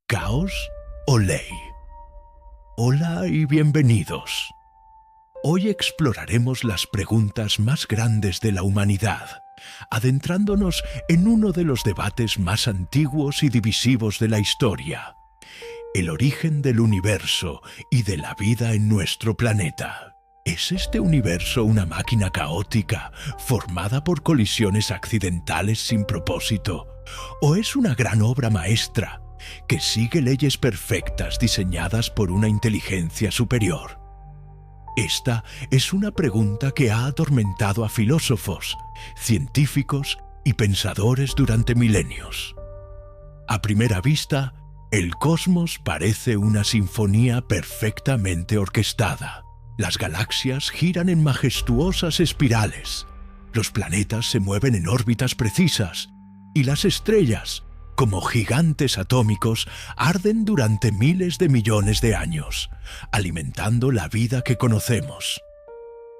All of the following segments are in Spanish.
¿Caos o ley? Hola y bienvenidos. Hoy exploraremos las preguntas más grandes de la humanidad, adentrándonos en uno de los debates más antiguos y divisivos de la historia: el origen del universo y de la vida en nuestro planeta. ¿Es este universo una máquina caótica, formada por colisiones accidentales sin propósito? ¿O es una gran obra maestra que sigue leyes perfectas diseñadas por una inteligencia superior? Esta es una pregunta que ha atormentado a filósofos, científicos y pensadores durante milenios. A primera vista, el cosmos parece una sinfonía perfectamente orquestada. Las galaxias giran en majestuosas espirales, los planetas se mueven en órbitas precisas y las estrellas, como gigantes atómicos, arden durante miles de millones de años, alimentando la vida que conocemos.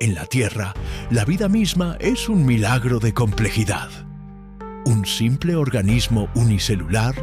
En la Tierra, la vida misma es un milagro de complejidad. Un simple organismo unicelular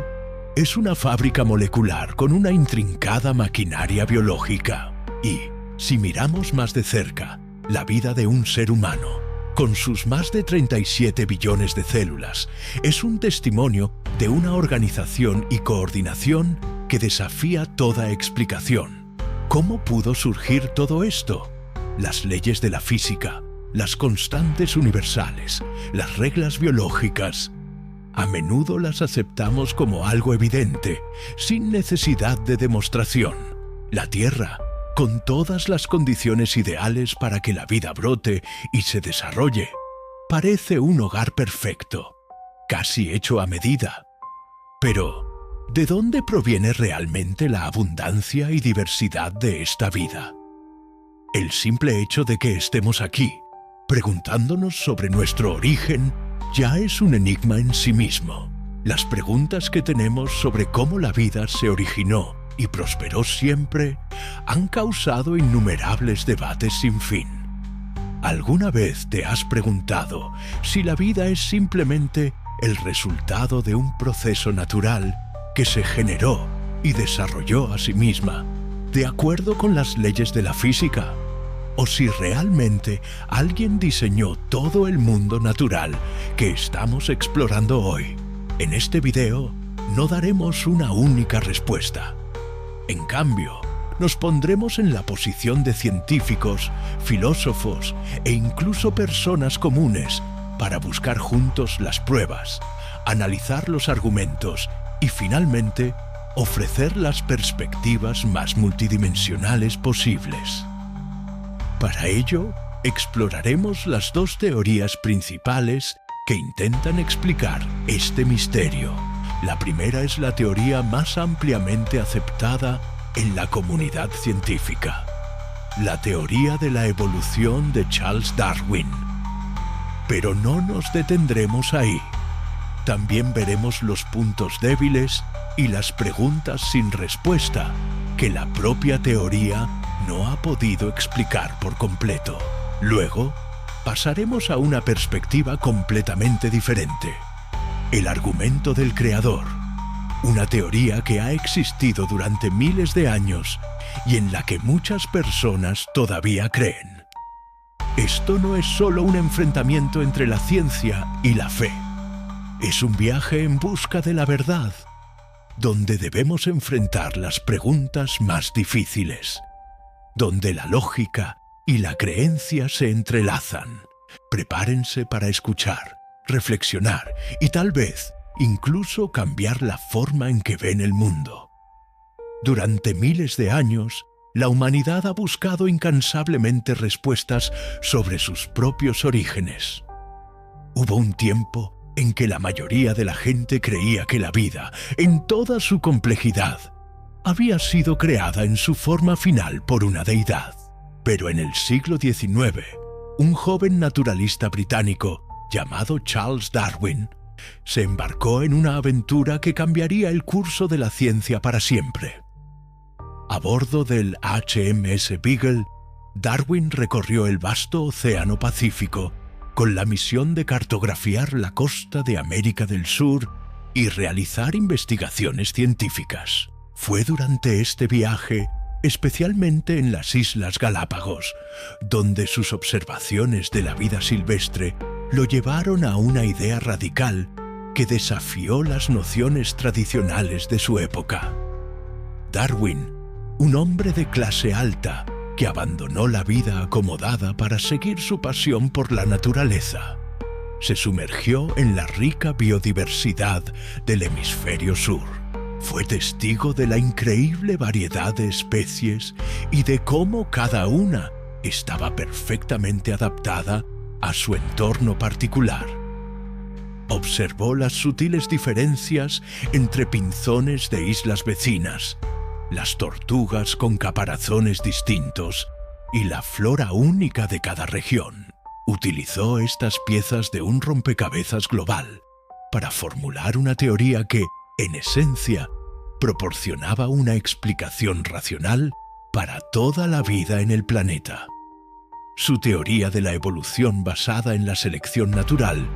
es una fábrica molecular con una intrincada maquinaria biológica. Y, si miramos más de cerca, la vida de un ser humano, con sus más de 37 billones de células, es un testimonio de una organización y coordinación que desafía toda explicación. ¿Cómo pudo surgir todo esto? Las leyes de la física, las constantes universales, las reglas biológicas. A menudo las aceptamos como algo evidente, sin necesidad de demostración. La Tierra, con todas las condiciones ideales para que la vida brote y se desarrolle, parece un hogar perfecto, casi hecho a medida. Pero, ¿de dónde proviene realmente la abundancia y diversidad de esta vida? El simple hecho de que estemos aquí, preguntándonos sobre nuestro origen, ya es un enigma en sí mismo. Las preguntas que tenemos sobre cómo la vida se originó y prosperó siempre han causado innumerables debates sin fin. ¿Alguna vez te has preguntado si la vida es simplemente el resultado de un proceso natural que se generó y desarrolló a sí misma, de acuerdo con las leyes de la física? ¿O si realmente alguien diseñó todo el mundo natural que estamos explorando hoy? En este video no daremos una única respuesta. En cambio, nos pondremos en la posición de científicos, filósofos e incluso personas comunes para buscar juntos las pruebas, analizar los argumentos y finalmente ofrecer las perspectivas más multidimensionales posibles. Para ello, exploraremos las dos teorías principales que intentan explicar este misterio. La primera es la teoría más ampliamente aceptada en la comunidad científica: la teoría de la evolución de Charles Darwin. Pero no nos detendremos ahí. También veremos los puntos débiles y las preguntas sin respuesta que la propia teoría no ha podido explicar por completo. Luego, pasaremos a una perspectiva completamente diferente: el argumento del creador, una teoría que ha existido durante miles de años y en la que muchas personas todavía creen. Esto no es solo un enfrentamiento entre la ciencia y la fe. Es un viaje en busca de la verdad, donde debemos enfrentar las preguntas más difíciles, donde la lógica y la creencia se entrelazan. Prepárense para escuchar, reflexionar y tal vez incluso cambiar la forma en que ven el mundo. Durante miles de años, la humanidad ha buscado incansablemente respuestas sobre sus propios orígenes. Hubo un tiempo en que la mayoría de la gente creía que la vida, en toda su complejidad, había sido creada en su forma final por una deidad. Pero en el siglo XIX, un joven naturalista británico llamado Charles Darwin se embarcó en una aventura que cambiaría el curso de la ciencia para siempre. A bordo del HMS Beagle, Darwin recorrió el vasto Océano Pacífico con la misión de cartografiar la costa de América del Sur y realizar investigaciones científicas. Fue durante este viaje, especialmente en las Islas Galápagos, donde sus observaciones de la vida silvestre lo llevaron a una idea radical que desafió las nociones tradicionales de su época. Darwin, un hombre de clase alta que abandonó la vida acomodada para seguir su pasión por la naturaleza, se sumergió en la rica biodiversidad del hemisferio sur. Fue testigo de la increíble variedad de especies y de cómo cada una estaba perfectamente adaptada a su entorno particular. Observó las sutiles diferencias entre pinzones de islas vecinas, las tortugas con caparazones distintos y la flora única de cada región. Utilizó estas piezas de un rompecabezas global para formular una teoría que, en esencia, proporcionaba una explicación racional para toda la vida en el planeta. Su teoría de la evolución basada en la selección natural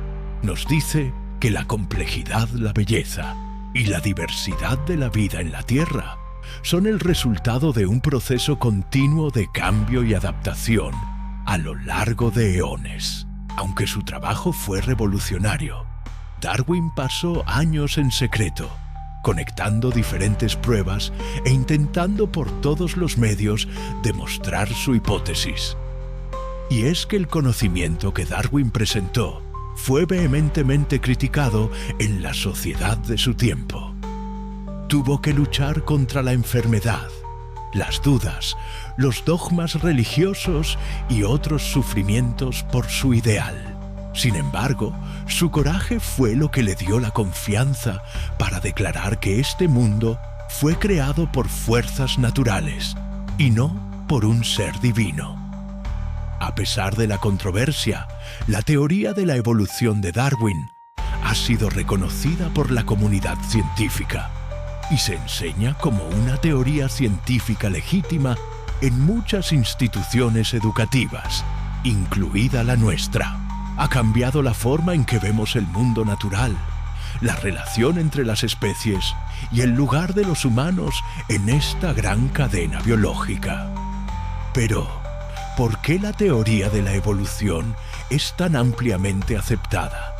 nos dice que la complejidad, la belleza y la diversidad de la vida en la Tierra son el resultado de un proceso continuo de cambio y adaptación a lo largo de eones. Aunque su trabajo fue revolucionario, Darwin pasó años en secreto, conectando diferentes pruebas e intentando por todos los medios demostrar su hipótesis. Y es que el conocimiento que Darwin presentó fue vehementemente criticado en la sociedad de su tiempo. Tuvo que luchar contra la enfermedad, las dudas, los dogmas religiosos y otros sufrimientos por su ideal. Sin embargo, su coraje fue lo que le dio la confianza para declarar que este mundo fue creado por fuerzas naturales y no por un ser divino. A pesar de la controversia, la teoría de la evolución de Darwin ha sido reconocida por la comunidad científica y se enseña como una teoría científica legítima en muchas instituciones educativas, incluida la nuestra. Ha cambiado la forma en que vemos el mundo natural, la relación entre las especies y el lugar de los humanos en esta gran cadena biológica. Pero, ¿por qué la teoría de la evolución es tan ampliamente aceptada,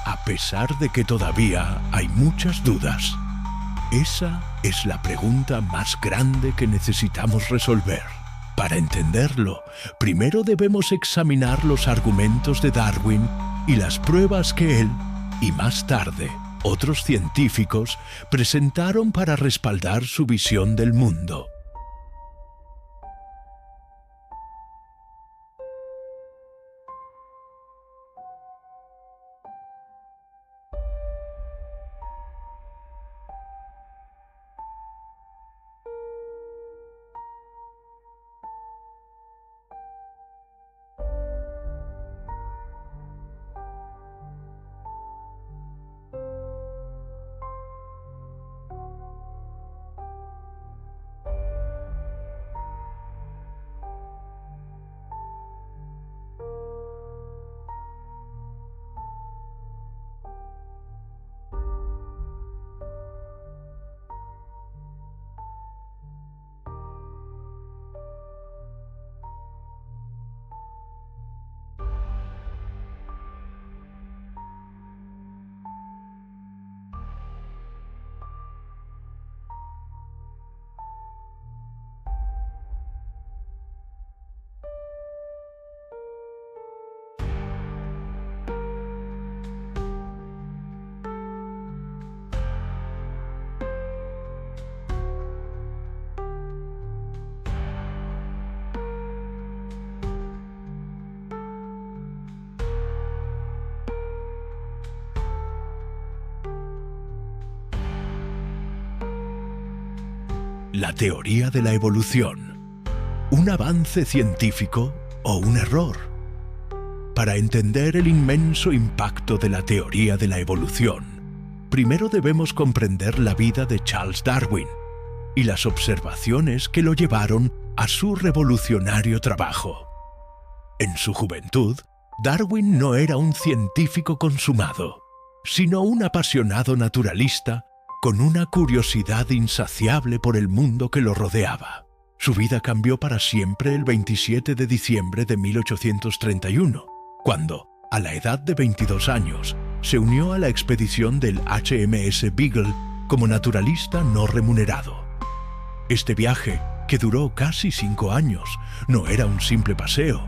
a pesar de que todavía hay muchas dudas? Esa es la pregunta más grande que necesitamos resolver. Para entenderlo, primero debemos examinar los argumentos de Darwin y las pruebas que él, y más tarde, otros científicos, presentaron para respaldar su visión del mundo. La teoría de la evolución, ¿un avance científico o un error? Para entender el inmenso impacto de la teoría de la evolución, primero debemos comprender la vida de Charles Darwin y las observaciones que lo llevaron a su revolucionario trabajo. En su juventud, Darwin no era un científico consumado, sino un apasionado naturalista con una curiosidad insaciable por el mundo que lo rodeaba. Su vida cambió para siempre el 27 de diciembre de 1831, cuando, a la edad de 22 años, se unió a la expedición del HMS Beagle como naturalista no remunerado. Este viaje, que duró casi 5 años, no era un simple paseo.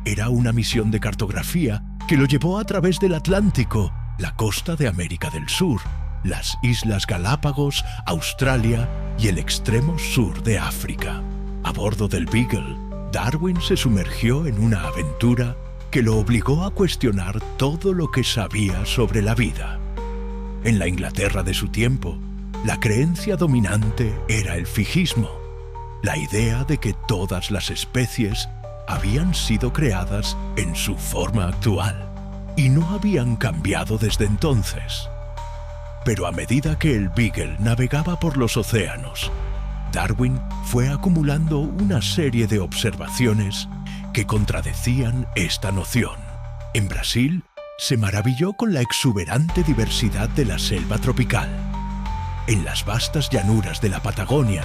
Era una misión de cartografía que lo llevó a través del Atlántico, la costa de América del Sur, las Islas Galápagos, Australia y el extremo sur de África. A bordo del Beagle, Darwin se sumergió en una aventura que lo obligó a cuestionar todo lo que sabía sobre la vida. En la Inglaterra de su tiempo, la creencia dominante era el fijismo, la idea de que todas las especies habían sido creadas en su forma actual y no habían cambiado desde entonces. Pero a medida que el Beagle navegaba por los océanos, Darwin fue acumulando una serie de observaciones que contradecían esta noción. En Brasil, se maravilló con la exuberante diversidad de la selva tropical. En las vastas llanuras de la Patagonia,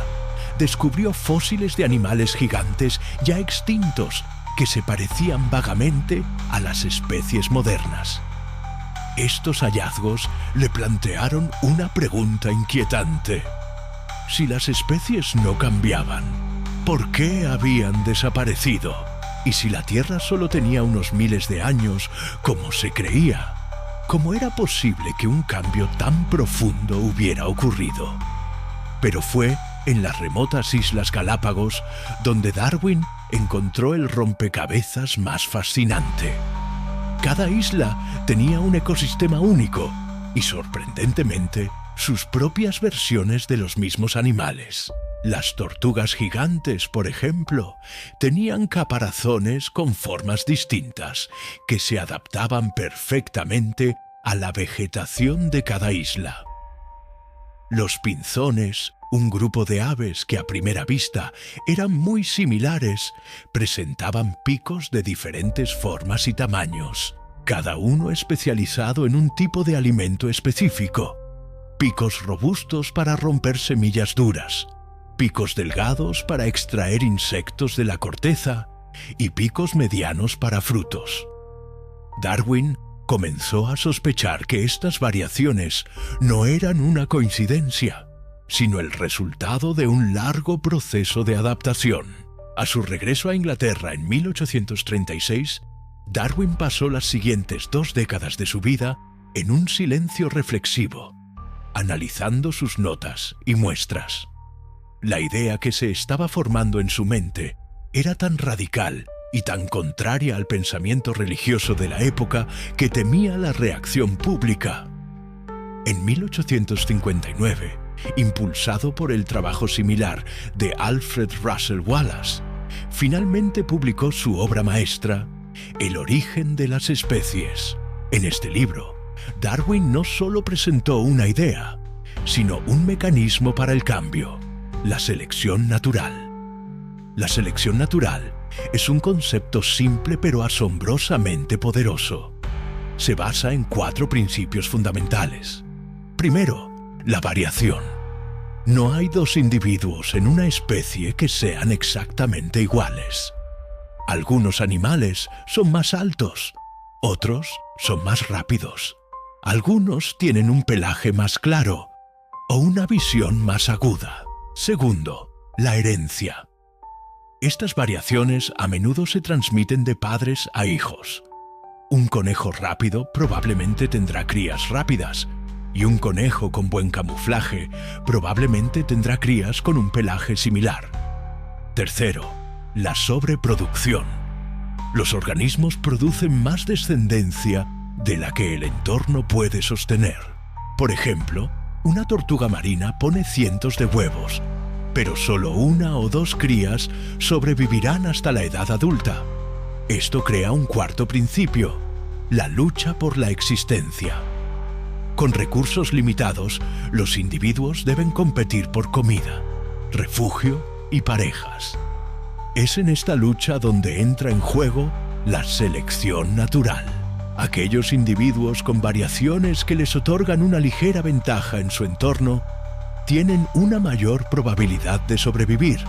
descubrió fósiles de animales gigantes ya extintos que se parecían vagamente a las especies modernas. Estos hallazgos le plantearon una pregunta inquietante. Si las especies no cambiaban, ¿por qué habían desaparecido? Y si la Tierra solo tenía unos miles de años, como se creía, ¿cómo era posible que un cambio tan profundo hubiera ocurrido? Pero fue en las remotas Islas Galápagos donde Darwin encontró el rompecabezas más fascinante. Cada isla tenía un ecosistema único y, sorprendentemente, sus propias versiones de los mismos animales. Las tortugas gigantes, por ejemplo, tenían caparazones con formas distintas que se adaptaban perfectamente a la vegetación de cada isla. Los pinzones, un grupo de aves que a primera vista eran muy similares, presentaban picos de diferentes formas y tamaños, cada uno especializado en un tipo de alimento específico. Picos robustos para romper semillas duras, picos delgados para extraer insectos de la corteza y picos medianos para frutos. Darwin comenzó a sospechar que estas variaciones no eran una coincidencia, sino el resultado de un largo proceso de adaptación. A su regreso a Inglaterra en 1836, Darwin pasó las siguientes 2 décadas de su vida en un silencio reflexivo, analizando sus notas y muestras. La idea que se estaba formando en su mente era tan radical y tan contraria al pensamiento religioso de la época que temía la reacción pública. En 1859, impulsado por el trabajo similar de Alfred Russel Wallace, finalmente publicó su obra maestra, El origen de las especies. En este libro, Darwin no solo presentó una idea, sino un mecanismo para el cambio: la selección natural. La selección natural es un concepto simple pero asombrosamente poderoso. Se basa en 4 principios fundamentales. Primero, la variación. No hay 2 individuos en una especie que sean exactamente iguales. Algunos animales son más altos, otros son más rápidos. Algunos tienen un pelaje más claro o una visión más aguda. Segundo, la herencia. Estas variaciones a menudo se transmiten de padres a hijos. Un conejo rápido probablemente tendrá crías rápidas, y un conejo con buen camuflaje probablemente tendrá crías con un pelaje similar. Tercero, la sobreproducción. Los organismos producen más descendencia de la que el entorno puede sostener. Por ejemplo, una tortuga marina pone cientos de huevos, pero solo 1 o 2 crías sobrevivirán hasta la edad adulta. Esto crea un cuarto principio: la lucha por la existencia. Con recursos limitados, los individuos deben competir por comida, refugio y parejas. Es en esta lucha donde entra en juego la selección natural. Aquellos individuos con variaciones que les otorgan una ligera ventaja en su entorno tienen una mayor probabilidad de sobrevivir,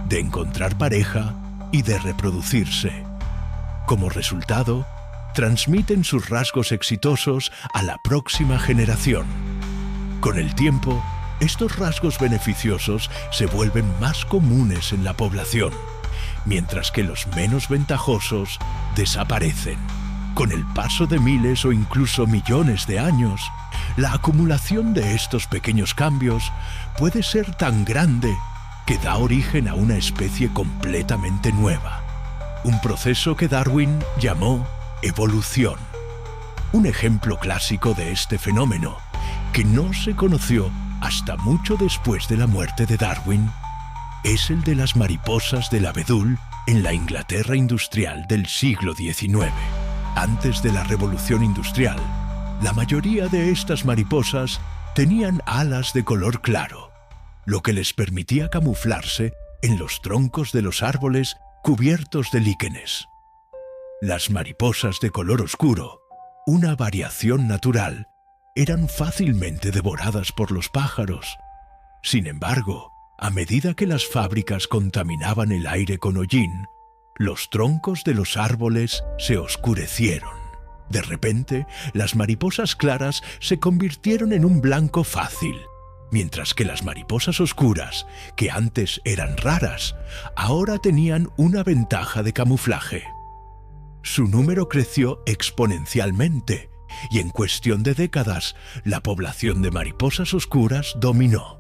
de encontrar pareja y de reproducirse. Como resultado, transmiten sus rasgos exitosos a la próxima generación. Con el tiempo, estos rasgos beneficiosos se vuelven más comunes en la población, mientras que los menos ventajosos desaparecen. Con el paso de miles o incluso millones de años, la acumulación de estos pequeños cambios puede ser tan grande que da origen a una especie completamente nueva. Un proceso que Darwin llamó evolución. Un ejemplo clásico de este fenómeno, que no se conoció hasta mucho después de la muerte de Darwin, es el de las mariposas del abedul en la Inglaterra industrial del siglo XIX. Antes de la Revolución Industrial, la mayoría de estas mariposas tenían alas de color claro, lo que les permitía camuflarse en los troncos de los árboles cubiertos de líquenes. Las mariposas de color oscuro, una variación natural, eran fácilmente devoradas por los pájaros. Sin embargo, a medida que las fábricas contaminaban el aire con hollín, los troncos de los árboles se oscurecieron. De repente, las mariposas claras se convirtieron en un blanco fácil, mientras que las mariposas oscuras, que antes eran raras, ahora tenían una ventaja de camuflaje. Su número creció exponencialmente, y en cuestión de décadas, la población de mariposas oscuras dominó.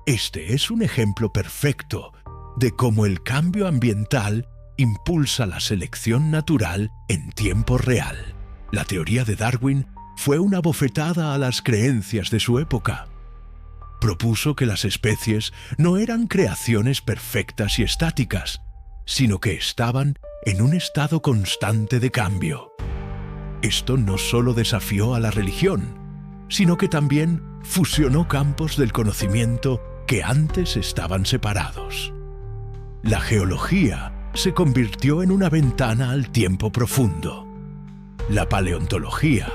Este es un ejemplo perfecto de cómo el cambio ambiental impulsa la selección natural en tiempo real. La teoría de Darwin fue una bofetada a las creencias de su época. Propuso que las especies no eran creaciones perfectas y estáticas, sino que estaban en un estado constante de cambio. Esto no solo desafió a la religión, sino que también fusionó campos del conocimiento que antes estaban separados. La geología se convirtió en una ventana al tiempo profundo. La paleontología,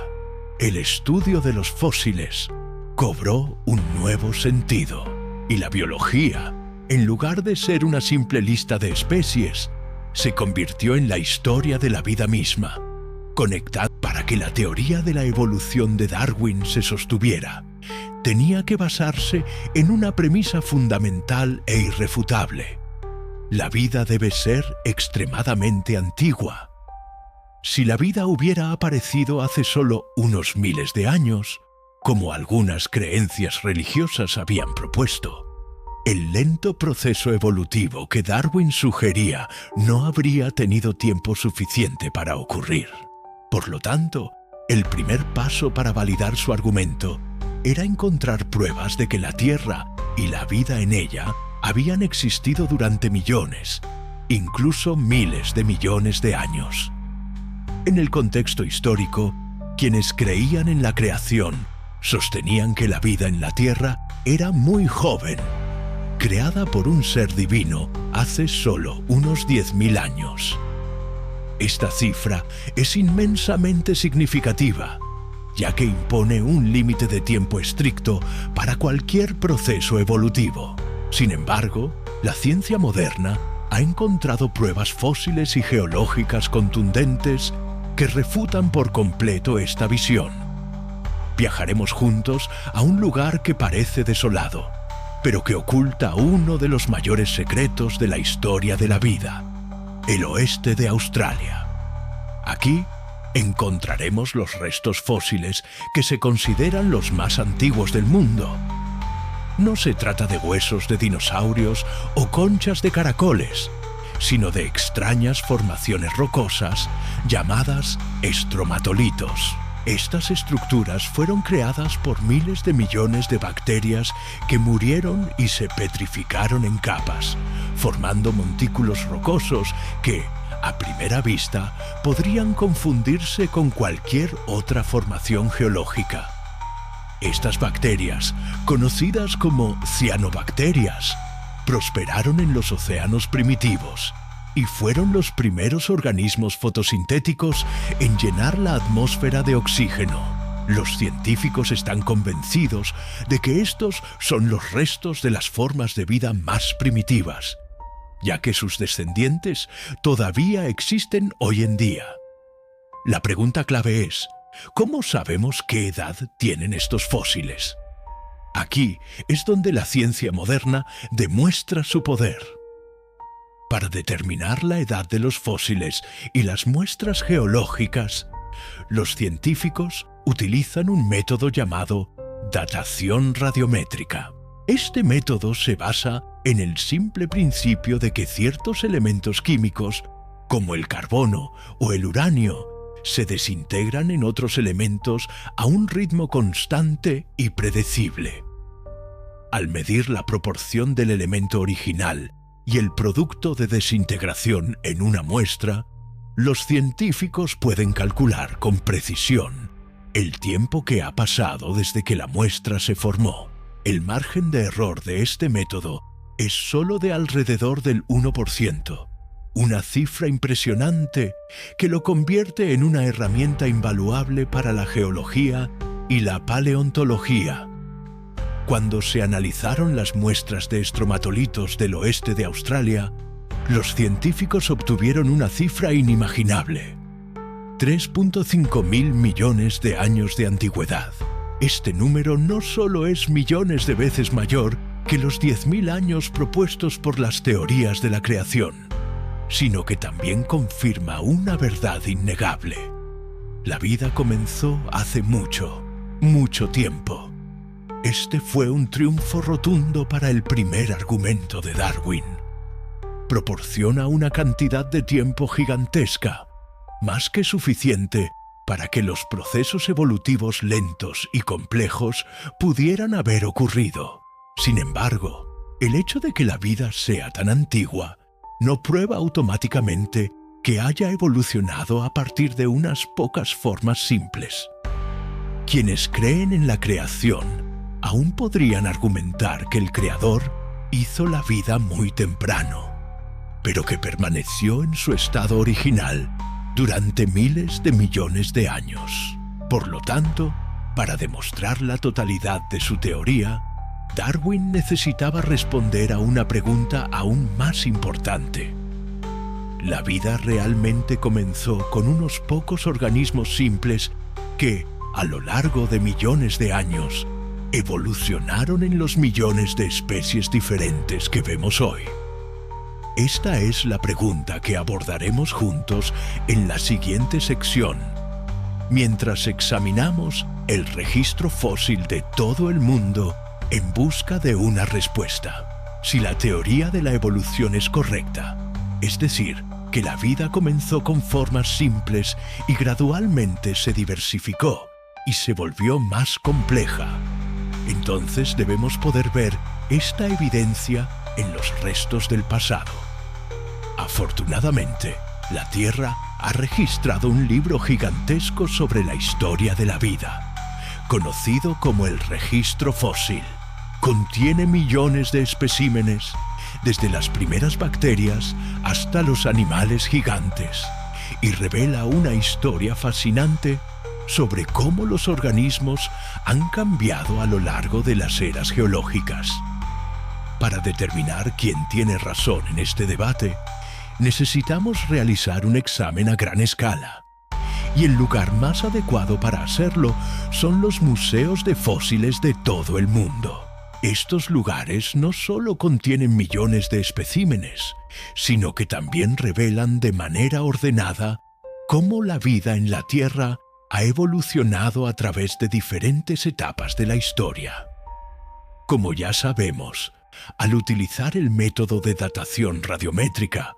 el estudio de los fósiles, cobró un nuevo sentido. Y la biología, en lugar de ser una simple lista de especies, se convirtió en la historia de la vida misma. Conectada para que la teoría de la evolución de Darwin se sostuviera, tenía que basarse en una premisa fundamental e irrefutable. La vida debe ser extremadamente antigua. Si la vida hubiera aparecido hace solo unos miles de años, como algunas creencias religiosas habían propuesto, el lento proceso evolutivo que Darwin sugería no habría tenido tiempo suficiente para ocurrir. Por lo tanto, el primer paso para validar su argumento era encontrar pruebas de que la Tierra y la vida en ella habían existido durante millones, incluso miles de millones de años. En el contexto histórico, quienes creían en la creación sostenían que la vida en la Tierra era muy joven, creada por un ser divino hace solo unos 10.000 años. Esta cifra es inmensamente significativa, ya que impone un límite de tiempo estricto para cualquier proceso evolutivo. Sin embargo, la ciencia moderna ha encontrado pruebas fósiles y geológicas contundentes que refutan por completo esta visión. Viajaremos juntos a un lugar que parece desolado, pero que oculta uno de los mayores secretos de la historia de la vida: el oeste de Australia. Aquí encontraremos los restos fósiles que se consideran los más antiguos del mundo. No se trata de huesos de dinosaurios o conchas de caracoles, sino de extrañas formaciones rocosas llamadas estromatolitos. Estas estructuras fueron creadas por miles de millones de bacterias que murieron y se petrificaron en capas, formando montículos rocosos que, a primera vista, podrían confundirse con cualquier otra formación geológica. Estas bacterias, conocidas como cianobacterias, prosperaron en los océanos primitivos y fueron los primeros organismos fotosintéticos en llenar la atmósfera de oxígeno. Los científicos están convencidos de que estos son los restos de las formas de vida más primitivas, ya que sus descendientes todavía existen hoy en día. La pregunta clave es, ¿cómo sabemos qué edad tienen estos fósiles? Aquí es donde la ciencia moderna demuestra su poder. Para determinar la edad de los fósiles y las muestras geológicas, los científicos utilizan un método llamado datación radiométrica. Este método se basa en el simple principio de que ciertos elementos químicos, como el carbono o el uranio, se desintegran en otros elementos a un ritmo constante y predecible. Al medir la proporción del elemento original y el producto de desintegración en una muestra, los científicos pueden calcular con precisión el tiempo que ha pasado desde que la muestra se formó. El margen de error de este método es solo de alrededor del 1%, una cifra impresionante que lo convierte en una herramienta invaluable para la geología y la paleontología. Cuando se analizaron las muestras de estromatolitos del oeste de Australia, los científicos obtuvieron una cifra inimaginable: 3.5 mil millones de años de antigüedad. Este número no solo es millones de veces mayor que los 10.000 años propuestos por las teorías de la creación, sino que también confirma una verdad innegable. La vida comenzó hace mucho, mucho tiempo. Este fue un triunfo rotundo para el primer argumento de Darwin. Proporciona una cantidad de tiempo gigantesca, más que suficiente para que los procesos evolutivos lentos y complejos pudieran haber ocurrido. Sin embargo, el hecho de que la vida sea tan antigua no prueba automáticamente que haya evolucionado a partir de unas pocas formas simples. Quienes creen en la creación aún podrían argumentar que el Creador hizo la vida muy temprano, pero que permaneció en su estado original durante miles de millones de años. Por lo tanto, para demostrar la totalidad de su teoría, Darwin necesitaba responder a una pregunta aún más importante. ¿La vida realmente comenzó con unos pocos organismos simples que, a lo largo de millones de años, evolucionaron en los millones de especies diferentes que vemos hoy? Esta es la pregunta que abordaremos juntos en la siguiente sección, mientras examinamos el registro fósil de todo el mundo en busca de una respuesta. Si la teoría de la evolución es correcta, es decir, que la vida comenzó con formas simples y gradualmente se diversificó y se volvió más compleja, entonces debemos poder ver esta evidencia en los restos del pasado. Afortunadamente, la Tierra ha registrado un libro gigantesco sobre la historia de la vida, conocido como el registro fósil. Contiene millones de especímenes, desde las primeras bacterias hasta los animales gigantes, y revela una historia fascinante sobre cómo los organismos han cambiado a lo largo de las eras geológicas. Para determinar quién tiene razón en este debate, necesitamos realizar un examen a gran escala. Y el lugar más adecuado para hacerlo son los museos de fósiles de todo el mundo. Estos lugares no solo contienen millones de especímenes, sino que también revelan de manera ordenada cómo la vida en la Tierra ha evolucionado a través de diferentes etapas de la historia. Como ya sabemos, al utilizar el método de datación radiométrica,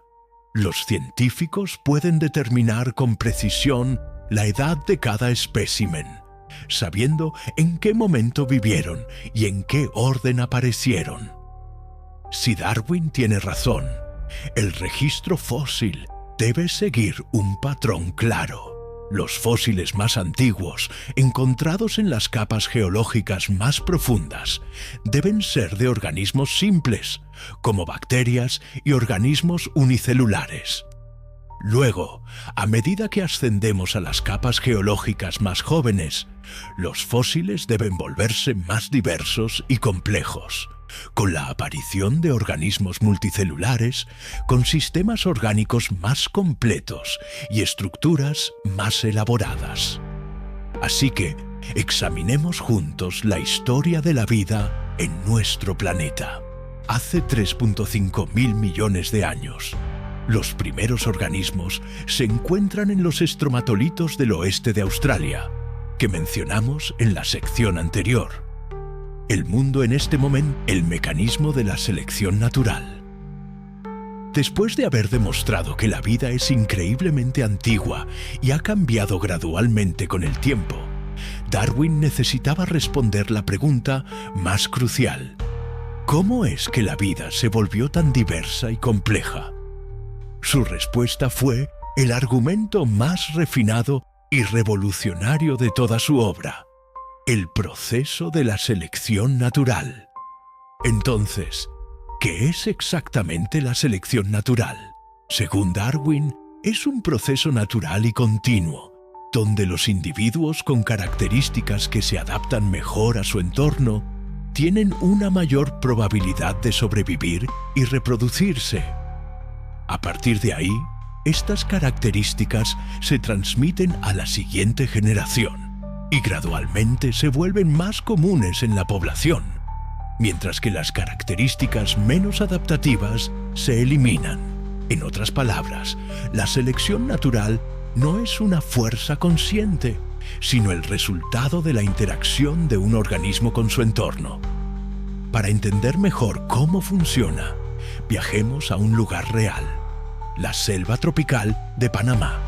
los científicos pueden determinar con precisión la edad de cada espécimen, sabiendo en qué momento vivieron y en qué orden aparecieron. Si Darwin tiene razón, el registro fósil debe seguir un patrón claro. Los fósiles más antiguos, encontrados en las capas geológicas más profundas, deben ser de organismos simples, como bacterias y organismos unicelulares. Luego, a medida que ascendemos a las capas geológicas más jóvenes, los fósiles deben volverse más diversos y complejos, con la aparición de organismos multicelulares, con sistemas orgánicos más completos y estructuras más elaboradas. Así que, examinemos juntos la historia de la vida en nuestro planeta. Hace 3.5 mil millones de años, los primeros organismos se encuentran en los estromatolitos del oeste de Australia, que mencionamos en la sección anterior. El mundo en este momento, el mecanismo de la selección natural. Después de haber demostrado que la vida es increíblemente antigua y ha cambiado gradualmente con el tiempo, Darwin necesitaba responder la pregunta más crucial: ¿cómo es que la vida se volvió tan diversa y compleja? Su respuesta fue el argumento más refinado y revolucionario de toda su obra: el proceso de la selección natural. Entonces, ¿qué es exactamente la selección natural? Según Darwin, es un proceso natural y continuo, donde los individuos con características que se adaptan mejor a su entorno tienen una mayor probabilidad de sobrevivir y reproducirse. A partir de ahí, estas características se transmiten a la siguiente generación y gradualmente se vuelven más comunes en la población, mientras que las características menos adaptativas se eliminan. En otras palabras, la selección natural no es una fuerza consciente, sino el resultado de la interacción de un organismo con su entorno. Para entender mejor cómo funciona, viajemos a un lugar real: la selva tropical de Panamá.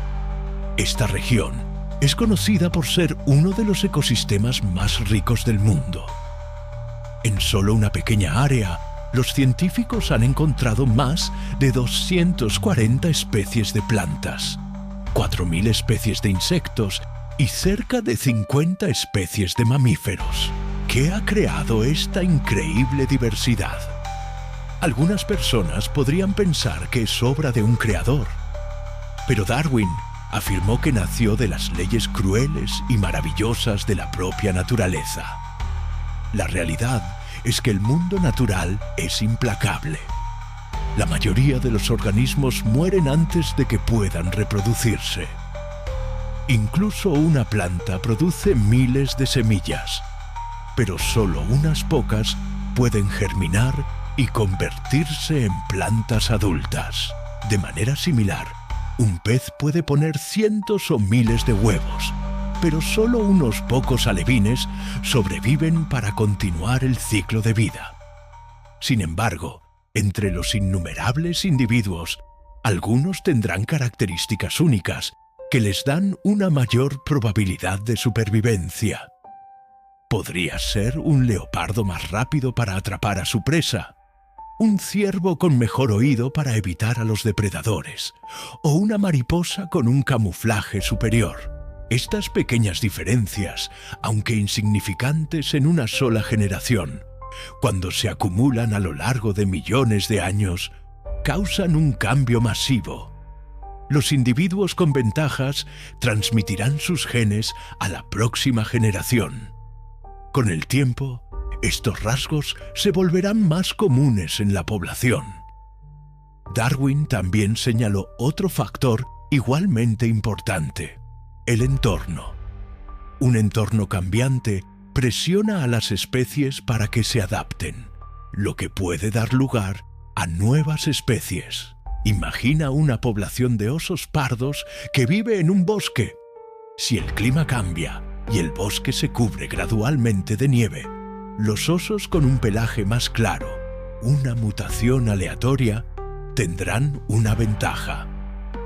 Esta región es conocida por ser uno de los ecosistemas más ricos del mundo. En solo una pequeña área, los científicos han encontrado más de 240 especies de plantas, 4.000 especies de insectos y cerca de 50 especies de mamíferos. ¿Qué ha creado esta increíble diversidad? Algunas personas podrían pensar que es obra de un creador, pero Darwin afirmó que nació de las leyes crueles y maravillosas de la propia naturaleza. La realidad es que el mundo natural es implacable. La mayoría de los organismos mueren antes de que puedan reproducirse. Incluso una planta produce miles de semillas, pero solo unas pocas pueden germinar y convertirse en plantas adultas. De manera similar, un pez puede poner cientos o miles de huevos, pero solo unos pocos alevines sobreviven para continuar el ciclo de vida. Sin embargo, entre los innumerables individuos, algunos tendrán características únicas que les dan una mayor probabilidad de supervivencia. Podría ser un leopardo más rápido para atrapar a su presa, un ciervo con mejor oído para evitar a los depredadores, o una mariposa con un camuflaje superior. Estas pequeñas diferencias, aunque insignificantes en una sola generación, cuando se acumulan a lo largo de millones de años, causan un cambio masivo. Los individuos con ventajas transmitirán sus genes a la próxima generación. Con el tiempo, estos rasgos se volverán más comunes en la población. Darwin también señaló otro factor igualmente importante: el entorno. Un entorno cambiante presiona a las especies para que se adapten, lo que puede dar lugar a nuevas especies. Imagina una población de osos pardos que vive en un bosque. Si el clima cambia y el bosque se cubre gradualmente de nieve, los osos con un pelaje más claro, una mutación aleatoria, tendrán una ventaja.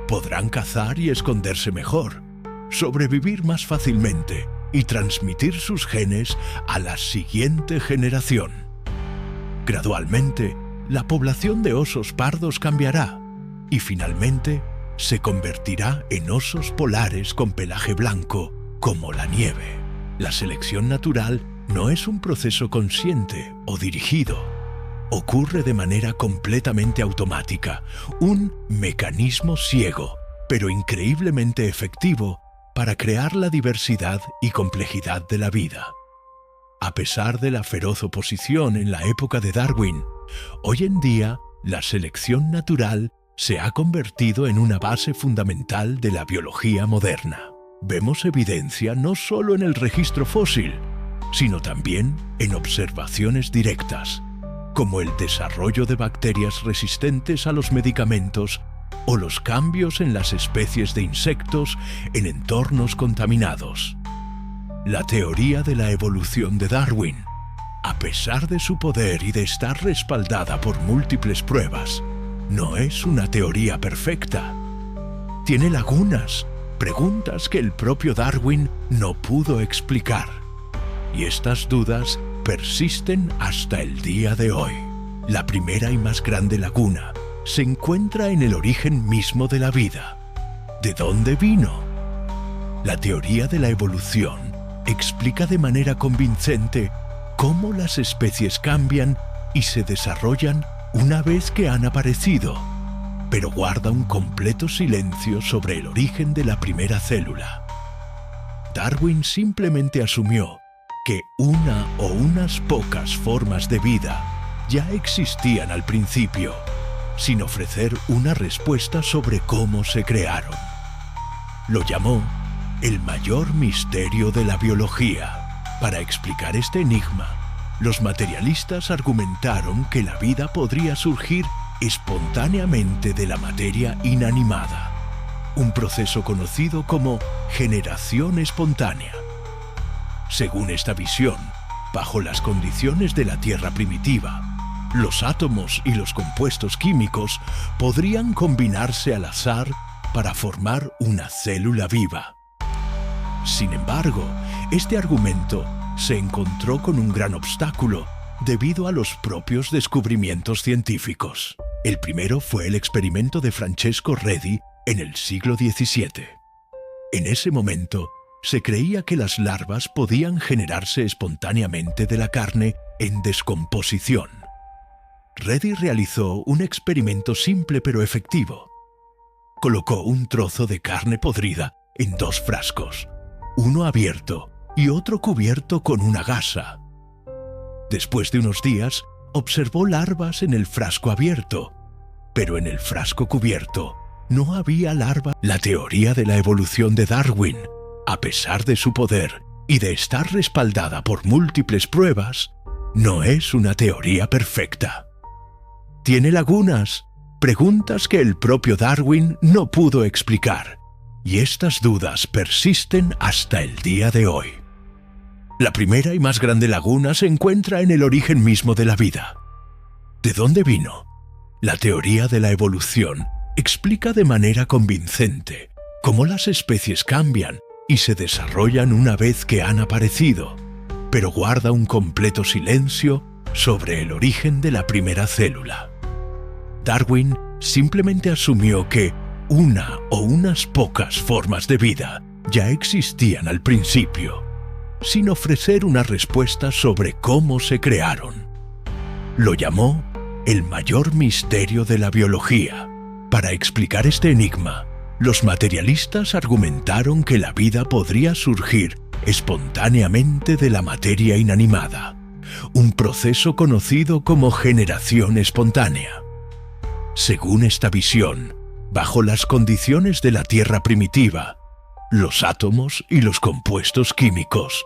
Podrán cazar y esconderse mejor, sobrevivir más fácilmente y transmitir sus genes a la siguiente generación. Gradualmente, la población de osos pardos cambiará y finalmente se convertirá en osos polares con pelaje blanco, como la nieve. La selección natural no es un proceso consciente o dirigido. Ocurre de manera completamente automática, un mecanismo ciego, pero increíblemente efectivo para crear la diversidad y complejidad de la vida. A pesar de la feroz oposición en la época de Darwin, hoy en día la selección natural se ha convertido en una base fundamental de la biología moderna. Vemos evidencia no solo en el registro fósil, sino también en observaciones directas, como el desarrollo de bacterias resistentes a los medicamentos o los cambios en las especies de insectos en entornos contaminados. La teoría de la evolución de Darwin, a pesar de su poder y de estar respaldada por múltiples pruebas, no es una teoría perfecta. Tiene lagunas, preguntas que el propio Darwin no pudo explicar. Y estas dudas persisten hasta el día de hoy. La primera y más grande laguna se encuentra en el origen mismo de la vida. ¿De dónde vino? La teoría de la evolución explica de manera convincente cómo las especies cambian y se desarrollan una vez que han aparecido, pero guarda un completo silencio sobre el origen de la primera célula. Darwin simplemente asumió que una o unas pocas formas de vida ya existían al principio, sin ofrecer una respuesta sobre cómo se crearon. Lo llamó el mayor misterio de la biología. Para explicar este enigma, los materialistas argumentaron que la vida podría surgir espontáneamente de la materia inanimada, un proceso conocido como generación espontánea. Según esta visión, bajo las condiciones de la Tierra primitiva, los átomos y los compuestos químicos podrían combinarse al azar para formar una célula viva. Sin embargo, este argumento se encontró con un gran obstáculo debido a los propios descubrimientos científicos. El primero fue el experimento de Francesco Redi en el siglo XVII. En ese momento, se creía que las larvas podían generarse espontáneamente de la carne en descomposición. Redi realizó un experimento simple pero efectivo. Colocó un trozo de carne podrida en dos frascos, uno abierto y otro cubierto con una gasa. Después de unos días, observó larvas en el frasco abierto, pero en el frasco cubierto no había larva. La teoría de la evolución de Darwin, a pesar de su poder y de estar respaldada por múltiples pruebas, no es una teoría perfecta. Tiene lagunas, preguntas que el propio Darwin no pudo explicar, y estas dudas persisten hasta el día de hoy. La primera y más grande laguna se encuentra en el origen mismo de la vida. ¿De dónde vino? La teoría de la evolución explica de manera convincente cómo las especies cambian y se desarrollan una vez que han aparecido, pero guarda un completo silencio sobre el origen de la primera célula. Darwin simplemente asumió que una o unas pocas formas de vida ya existían al principio, sin ofrecer una respuesta sobre cómo se crearon. Lo llamó el mayor misterio de la biología. Para explicar este enigma, los materialistas argumentaron que la vida podría surgir espontáneamente de la materia inanimada, un proceso conocido como generación espontánea. Según esta visión, bajo las condiciones de la Tierra primitiva, los átomos y los compuestos químicos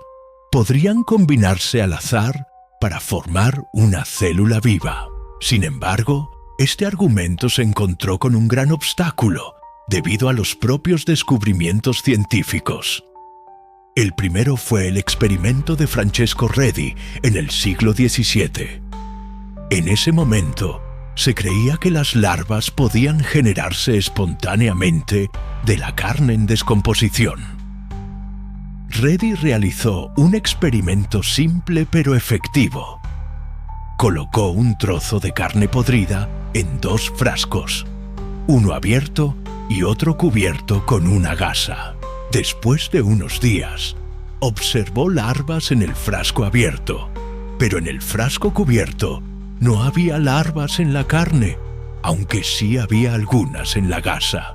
podrían combinarse al azar para formar una célula viva. Sin embargo, este argumento se encontró con un gran obstáculo debido a los propios descubrimientos científicos. El primero fue el experimento de Francesco Redi en el siglo XVII. En ese momento, se creía que las larvas podían generarse espontáneamente de la carne en descomposición. Redi realizó un experimento simple pero efectivo. Colocó un trozo de carne podrida en dos frascos, uno abierto y otro cubierto con una gasa. Después de unos días, observó larvas en el frasco abierto, pero en el frasco cubierto no había larvas en la carne, aunque sí había algunas en la gasa.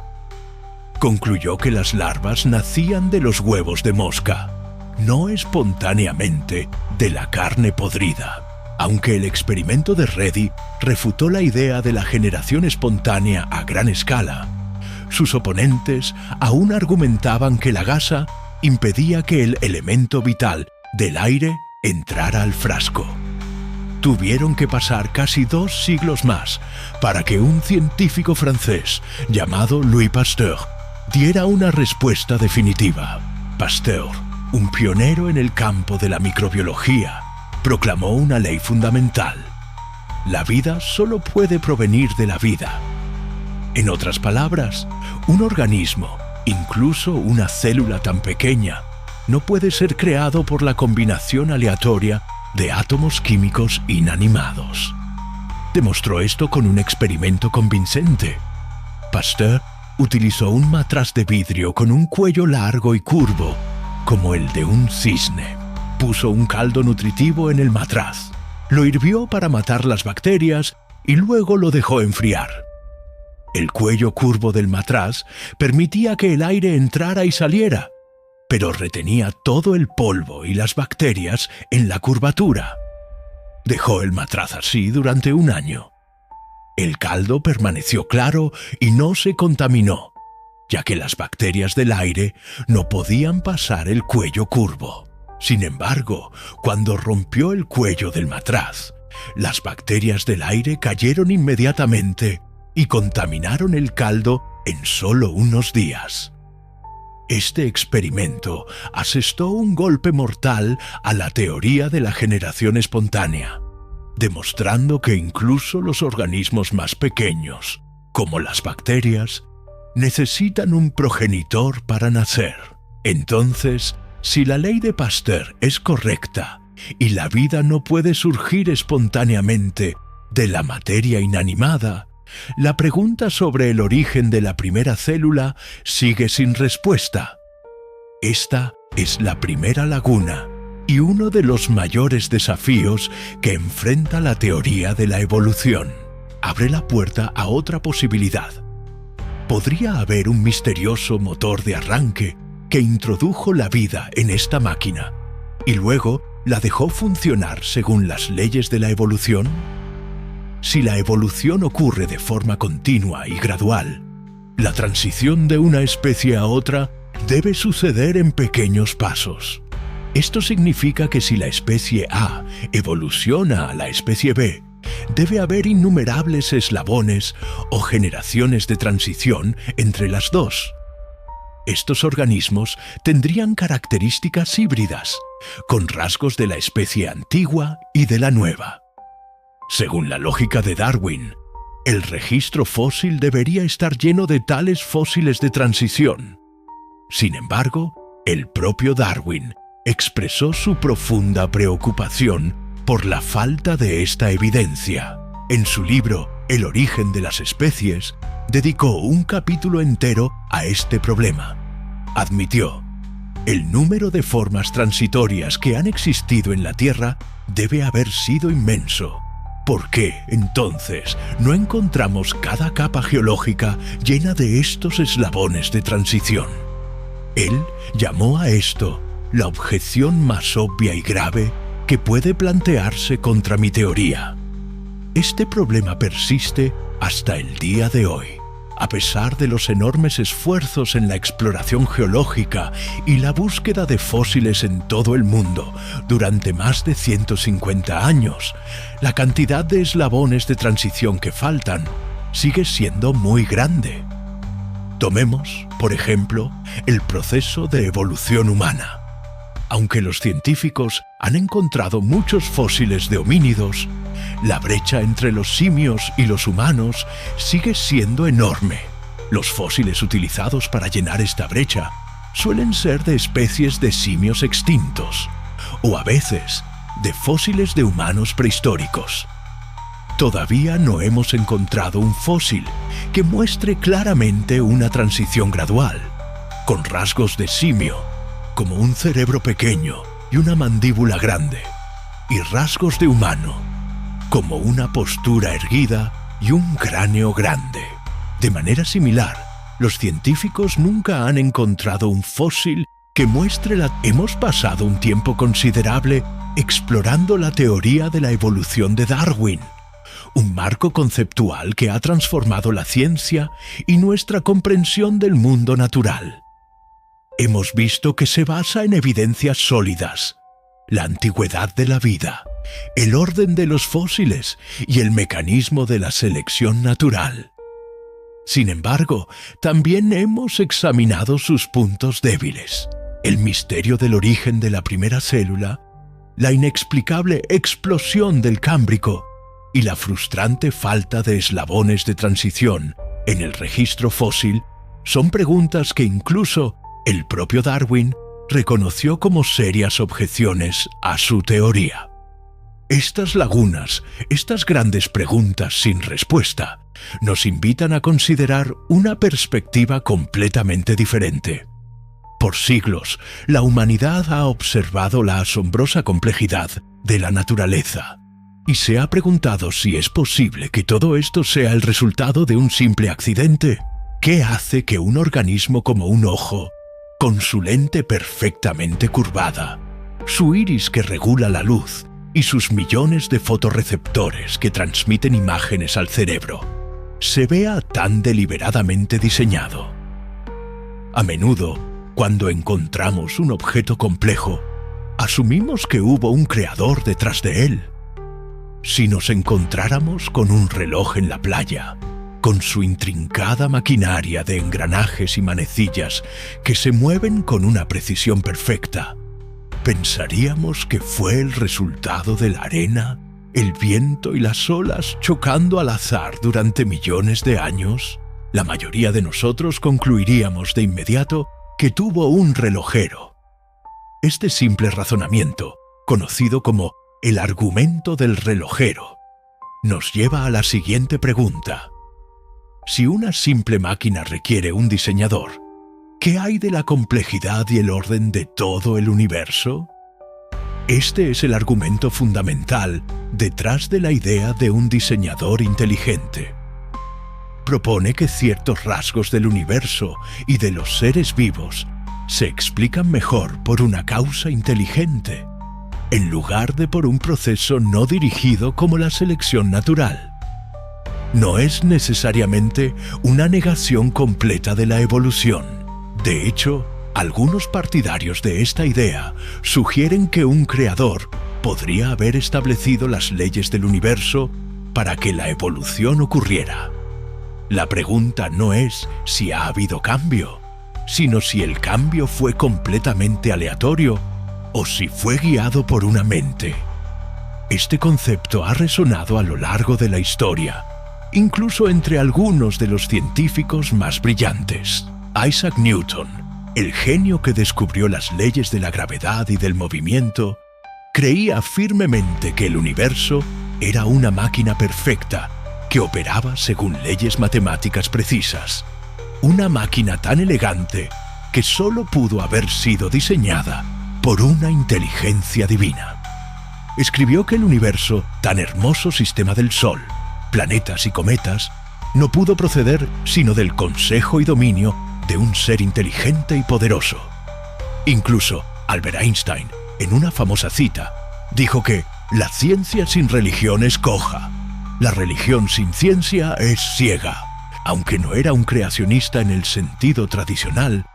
Concluyó que las larvas nacían de los huevos de mosca, no espontáneamente de la carne podrida. Aunque el experimento de Reddy refutó la idea de la generación espontánea a gran escala, sus oponentes aún argumentaban que la gasa impedía que el elemento vital del aire entrara al frasco. Tuvieron que pasar casi 2 siglos más para que un científico francés llamado Louis Pasteur diera una respuesta definitiva. Pasteur, un pionero en el campo de la microbiología, proclamó una ley fundamental: la vida solo puede provenir de la vida. En otras palabras, un organismo, incluso una célula tan pequeña, no puede ser creado por la combinación aleatoria de átomos químicos inanimados. Demostró esto con un experimento convincente. Pasteur utilizó un matraz de vidrio con un cuello largo y curvo, como el de un cisne. Puso un caldo nutritivo en el matraz, lo hirvió para matar las bacterias y luego lo dejó enfriar. El cuello curvo del matraz permitía que el aire entrara y saliera, pero retenía todo el polvo y las bacterias en la curvatura. Dejó el matraz así durante un año. El caldo permaneció claro y no se contaminó, ya que las bacterias del aire no podían pasar el cuello curvo. Sin embargo, cuando rompió el cuello del matraz, las bacterias del aire cayeron inmediatamente y contaminaron el caldo en solo unos días. Este experimento asestó un golpe mortal a la teoría de la generación espontánea, demostrando que incluso los organismos más pequeños, como las bacterias, necesitan un progenitor para nacer. Entonces, si la ley de Pasteur es correcta y la vida no puede surgir espontáneamente de la materia inanimada, la pregunta sobre el origen de la primera célula sigue sin respuesta. Esta es la primera laguna y uno de los mayores desafíos que enfrenta la teoría de la evolución. Abre la puerta a otra posibilidad. ¿Podría haber un misterioso motor de arranque que introdujo la vida en esta máquina y luego la dejó funcionar según las leyes de la evolución? Si la evolución ocurre de forma continua y gradual, la transición de una especie a otra debe suceder en pequeños pasos. Esto significa que si la especie A evoluciona a la especie B, debe haber innumerables eslabones o generaciones de transición entre las dos. Estos organismos tendrían características híbridas, con rasgos de la especie antigua y de la nueva. Según la lógica de Darwin, el registro fósil debería estar lleno de tales fósiles de transición. Sin embargo, el propio Darwin expresó su profunda preocupación por la falta de esta evidencia. En su libro El origen de las especies, dedicó un capítulo entero a este problema. Admitió: el número de formas transitorias que han existido en la Tierra debe haber sido inmenso. ¿Por qué, entonces, no encontramos cada capa geológica llena de estos eslabones de transición? Él llamó a esto la objeción más obvia y grave que puede plantearse contra mi teoría. Este problema persiste hasta el día de hoy. A pesar de los enormes esfuerzos en la exploración geológica y la búsqueda de fósiles en todo el mundo durante más de 150 años, la cantidad de eslabones de transición que faltan sigue siendo muy grande. Tomemos, por ejemplo, el proceso de evolución humana. Aunque los científicos han encontrado muchos fósiles de homínidos, la brecha entre los simios y los humanos sigue siendo enorme. Los fósiles utilizados para llenar esta brecha suelen ser de especies de simios extintos, o a veces de fósiles de humanos prehistóricos. Todavía no hemos encontrado un fósil que muestre claramente una transición gradual, con rasgos de simio, como un cerebro pequeño y una mandíbula grande, y rasgos de humano, como una postura erguida y un cráneo grande. De manera similar, los científicos nunca han encontrado un fósil que muestre la... Hemos pasado un tiempo considerable explorando la teoría de la evolución de Darwin, un marco conceptual que ha transformado la ciencia y nuestra comprensión del mundo natural. Hemos visto que se basa en evidencias sólidas, la antigüedad de la vida, el orden de los fósiles y el mecanismo de la selección natural. Sin embargo, también hemos examinado sus puntos débiles, el misterio del origen de la primera célula, la inexplicable explosión del Cámbrico y la frustrante falta de eslabones de transición en el registro fósil son preguntas que incluso el propio Darwin reconoció como serias objeciones a su teoría. Estas lagunas, estas grandes preguntas sin respuesta, nos invitan a considerar una perspectiva completamente diferente. Por siglos, la humanidad ha observado la asombrosa complejidad de la naturaleza y se ha preguntado si es posible que todo esto sea el resultado de un simple accidente. ¿Qué hace que un organismo como un ojo, con su lente perfectamente curvada, su iris que regula la luz y sus millones de fotorreceptores que transmiten imágenes al cerebro, se vea tan deliberadamente diseñado? A menudo, cuando encontramos un objeto complejo, asumimos que hubo un creador detrás de él. Si nos encontráramos con un reloj en la playa, con su intrincada maquinaria de engranajes y manecillas que se mueven con una precisión perfecta, ¿pensaríamos que fue el resultado de la arena, el viento y las olas chocando al azar durante millones de años? La mayoría de nosotros concluiríamos de inmediato que tuvo un relojero. Este simple razonamiento, conocido como el argumento del relojero, nos lleva a la siguiente pregunta. Si una simple máquina requiere un diseñador, ¿qué hay de la complejidad y el orden de todo el universo? Este es el argumento fundamental detrás de la idea de un diseñador inteligente. Propone que ciertos rasgos del universo y de los seres vivos se explican mejor por una causa inteligente, en lugar de por un proceso no dirigido como la selección natural. No es necesariamente una negación completa de la evolución. De hecho, algunos partidarios de esta idea sugieren que un creador podría haber establecido las leyes del universo para que la evolución ocurriera. La pregunta no es si ha habido cambio, sino si el cambio fue completamente aleatorio o si fue guiado por una mente. Este concepto ha resonado a lo largo de la historia, incluso entre algunos de los científicos más brillantes. Isaac Newton, el genio que descubrió las leyes de la gravedad y del movimiento, creía firmemente que el universo era una máquina perfecta que operaba según leyes matemáticas precisas. Una máquina tan elegante que solo pudo haber sido diseñada por una inteligencia divina. Escribió que el universo, tan hermoso sistema del Sol, planetas y cometas, no pudo proceder sino del consejo y dominio de un ser inteligente y poderoso. Incluso Albert Einstein, en una famosa cita, dijo que la ciencia sin religión es coja, la religión sin ciencia es ciega. Aunque no era un creacionista en el sentido tradicional,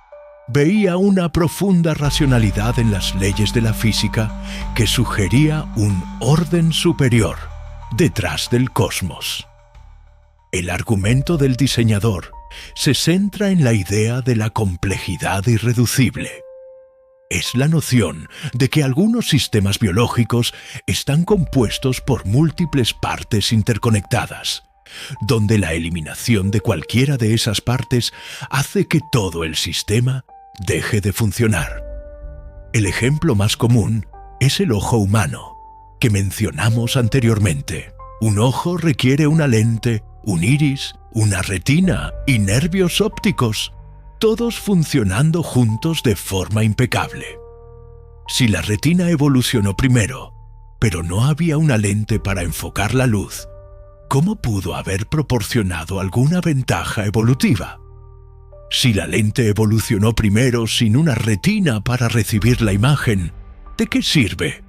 veía una profunda racionalidad en las leyes de la física que sugería un orden superior detrás del cosmos. El argumento del diseñador se centra en la idea de la complejidad irreducible. Es la noción de que algunos sistemas biológicos están compuestos por múltiples partes interconectadas, donde la eliminación de cualquiera de esas partes hace que todo el sistema deje de funcionar. El ejemplo más común es el ojo humano, que mencionamos anteriormente. Un ojo requiere una lente un iris, una retina y nervios ópticos, todos funcionando juntos de forma impecable. Si la retina evolucionó primero, pero no había una lente para enfocar la luz, ¿cómo pudo haber proporcionado alguna ventaja evolutiva? Si la lente evolucionó primero sin una retina para recibir la imagen, ¿de qué sirve?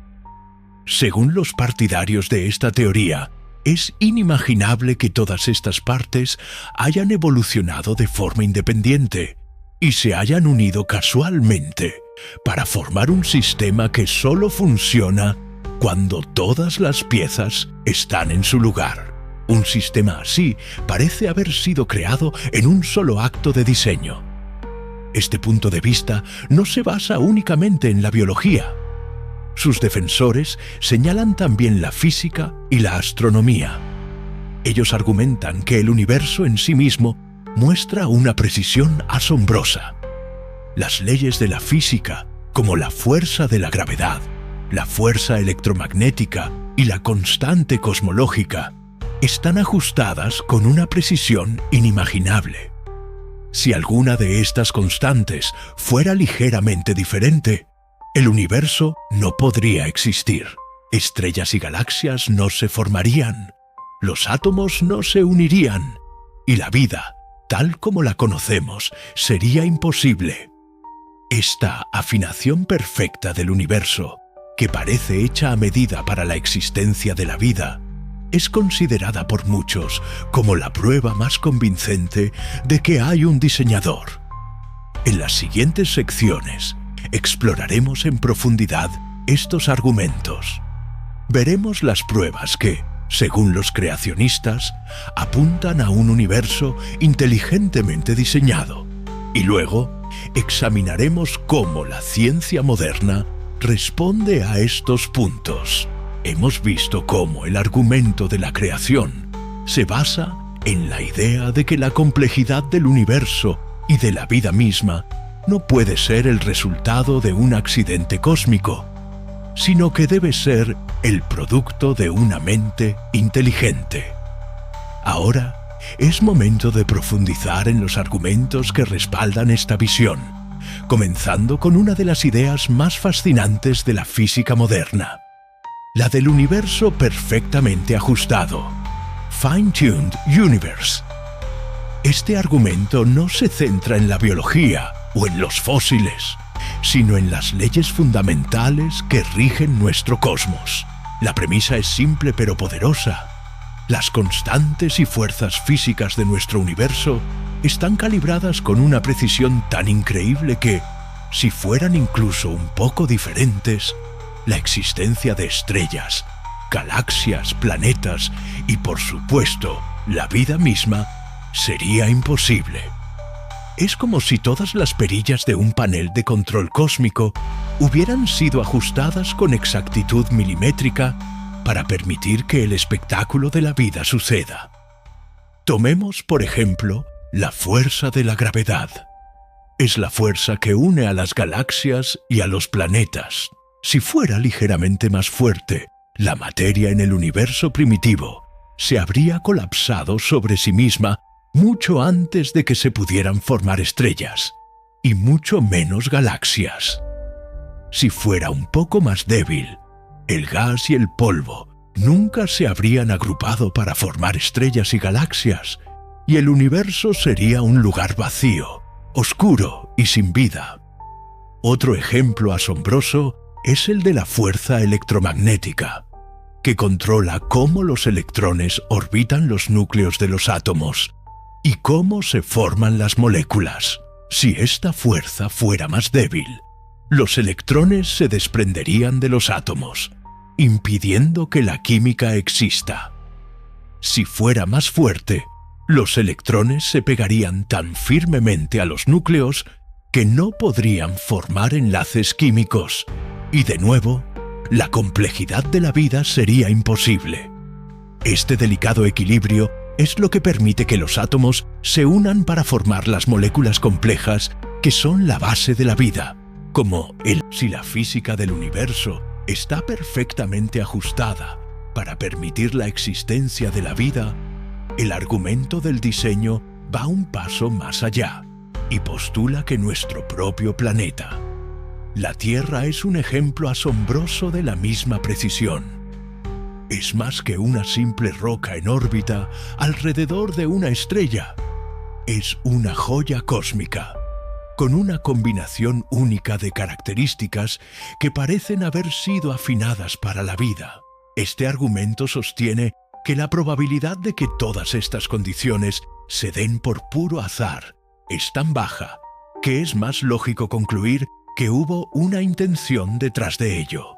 Según los partidarios de esta teoría, es inimaginable que todas estas partes hayan evolucionado de forma independiente y se hayan unido casualmente para formar un sistema que solo funciona cuando todas las piezas están en su lugar. Un sistema así parece haber sido creado en un solo acto de diseño. Este punto de vista no se basa únicamente en la biología. Sus defensores señalan también la física y la astronomía. Ellos argumentan que el universo en sí mismo muestra una precisión asombrosa. Las leyes de la física, como la fuerza de la gravedad, la fuerza electromagnética y la constante cosmológica, están ajustadas con una precisión inimaginable. Si alguna de estas constantes fuera ligeramente diferente, el universo no podría existir. Estrellas y galaxias no se formarían, los átomos no se unirían, y la vida, tal como la conocemos, sería imposible. Esta afinación perfecta del universo, que parece hecha a medida para la existencia de la vida, es considerada por muchos como la prueba más convincente de que hay un diseñador. En las siguientes secciones exploraremos en profundidad estos argumentos. Veremos las pruebas que, según los creacionistas, apuntan a un universo inteligentemente diseñado, y luego examinaremos cómo la ciencia moderna responde a estos puntos. Hemos visto cómo el argumento de la creación se basa en la idea de que la complejidad del universo y de la vida misma no puede ser el resultado de un accidente cósmico, sino que debe ser el producto de una mente inteligente. Ahora es momento de profundizar en los argumentos que respaldan esta visión, comenzando con una de las ideas más fascinantes de la física moderna: la del universo perfectamente ajustado, Fine-Tuned Universe. Este argumento no se centra en la biología o en los fósiles, sino en las leyes fundamentales que rigen nuestro cosmos. La premisa es simple pero poderosa. Las constantes y fuerzas físicas de nuestro universo están calibradas con una precisión tan increíble que, si fueran incluso un poco diferentes, la existencia de estrellas, galaxias, planetas y, por supuesto, la vida misma sería imposible. Es como si todas las perillas de un panel de control cósmico hubieran sido ajustadas con exactitud milimétrica para permitir que el espectáculo de la vida suceda. Tomemos, por ejemplo, la fuerza de la gravedad. Es la fuerza que une a las galaxias y a los planetas. Si fuera ligeramente más fuerte, la materia en el universo primitivo se habría colapsado sobre sí misma mucho antes de que se pudieran formar estrellas, y mucho menos galaxias. Si fuera un poco más débil, el gas y el polvo nunca se habrían agrupado para formar estrellas y galaxias, y el universo sería un lugar vacío, oscuro y sin vida. Otro ejemplo asombroso es el de la fuerza electromagnética, que controla cómo los electrones orbitan los núcleos de los átomos y cómo se forman las moléculas. Si esta fuerza fuera más débil, los electrones se desprenderían de los átomos, impidiendo que la química exista. Si fuera más fuerte, los electrones se pegarían tan firmemente a los núcleos que no podrían formar enlaces químicos, y de nuevo, la complejidad de la vida sería imposible. Este delicado equilibrio es lo que permite que los átomos se unan para formar las moléculas complejas que son la base de la vida, como si la física del universo está perfectamente ajustada para permitir la existencia de la vida, El argumento del diseño va un paso más allá y postula que nuestro propio planeta, la Tierra, es un ejemplo asombroso de la misma precisión. Es más que una simple roca en órbita alrededor de una estrella. Es una joya cósmica, con una combinación única de características que parecen haber sido afinadas para la vida. Este argumento sostiene que la probabilidad de que todas estas condiciones se den por puro azar es tan baja que es más lógico concluir que hubo una intención detrás de ello.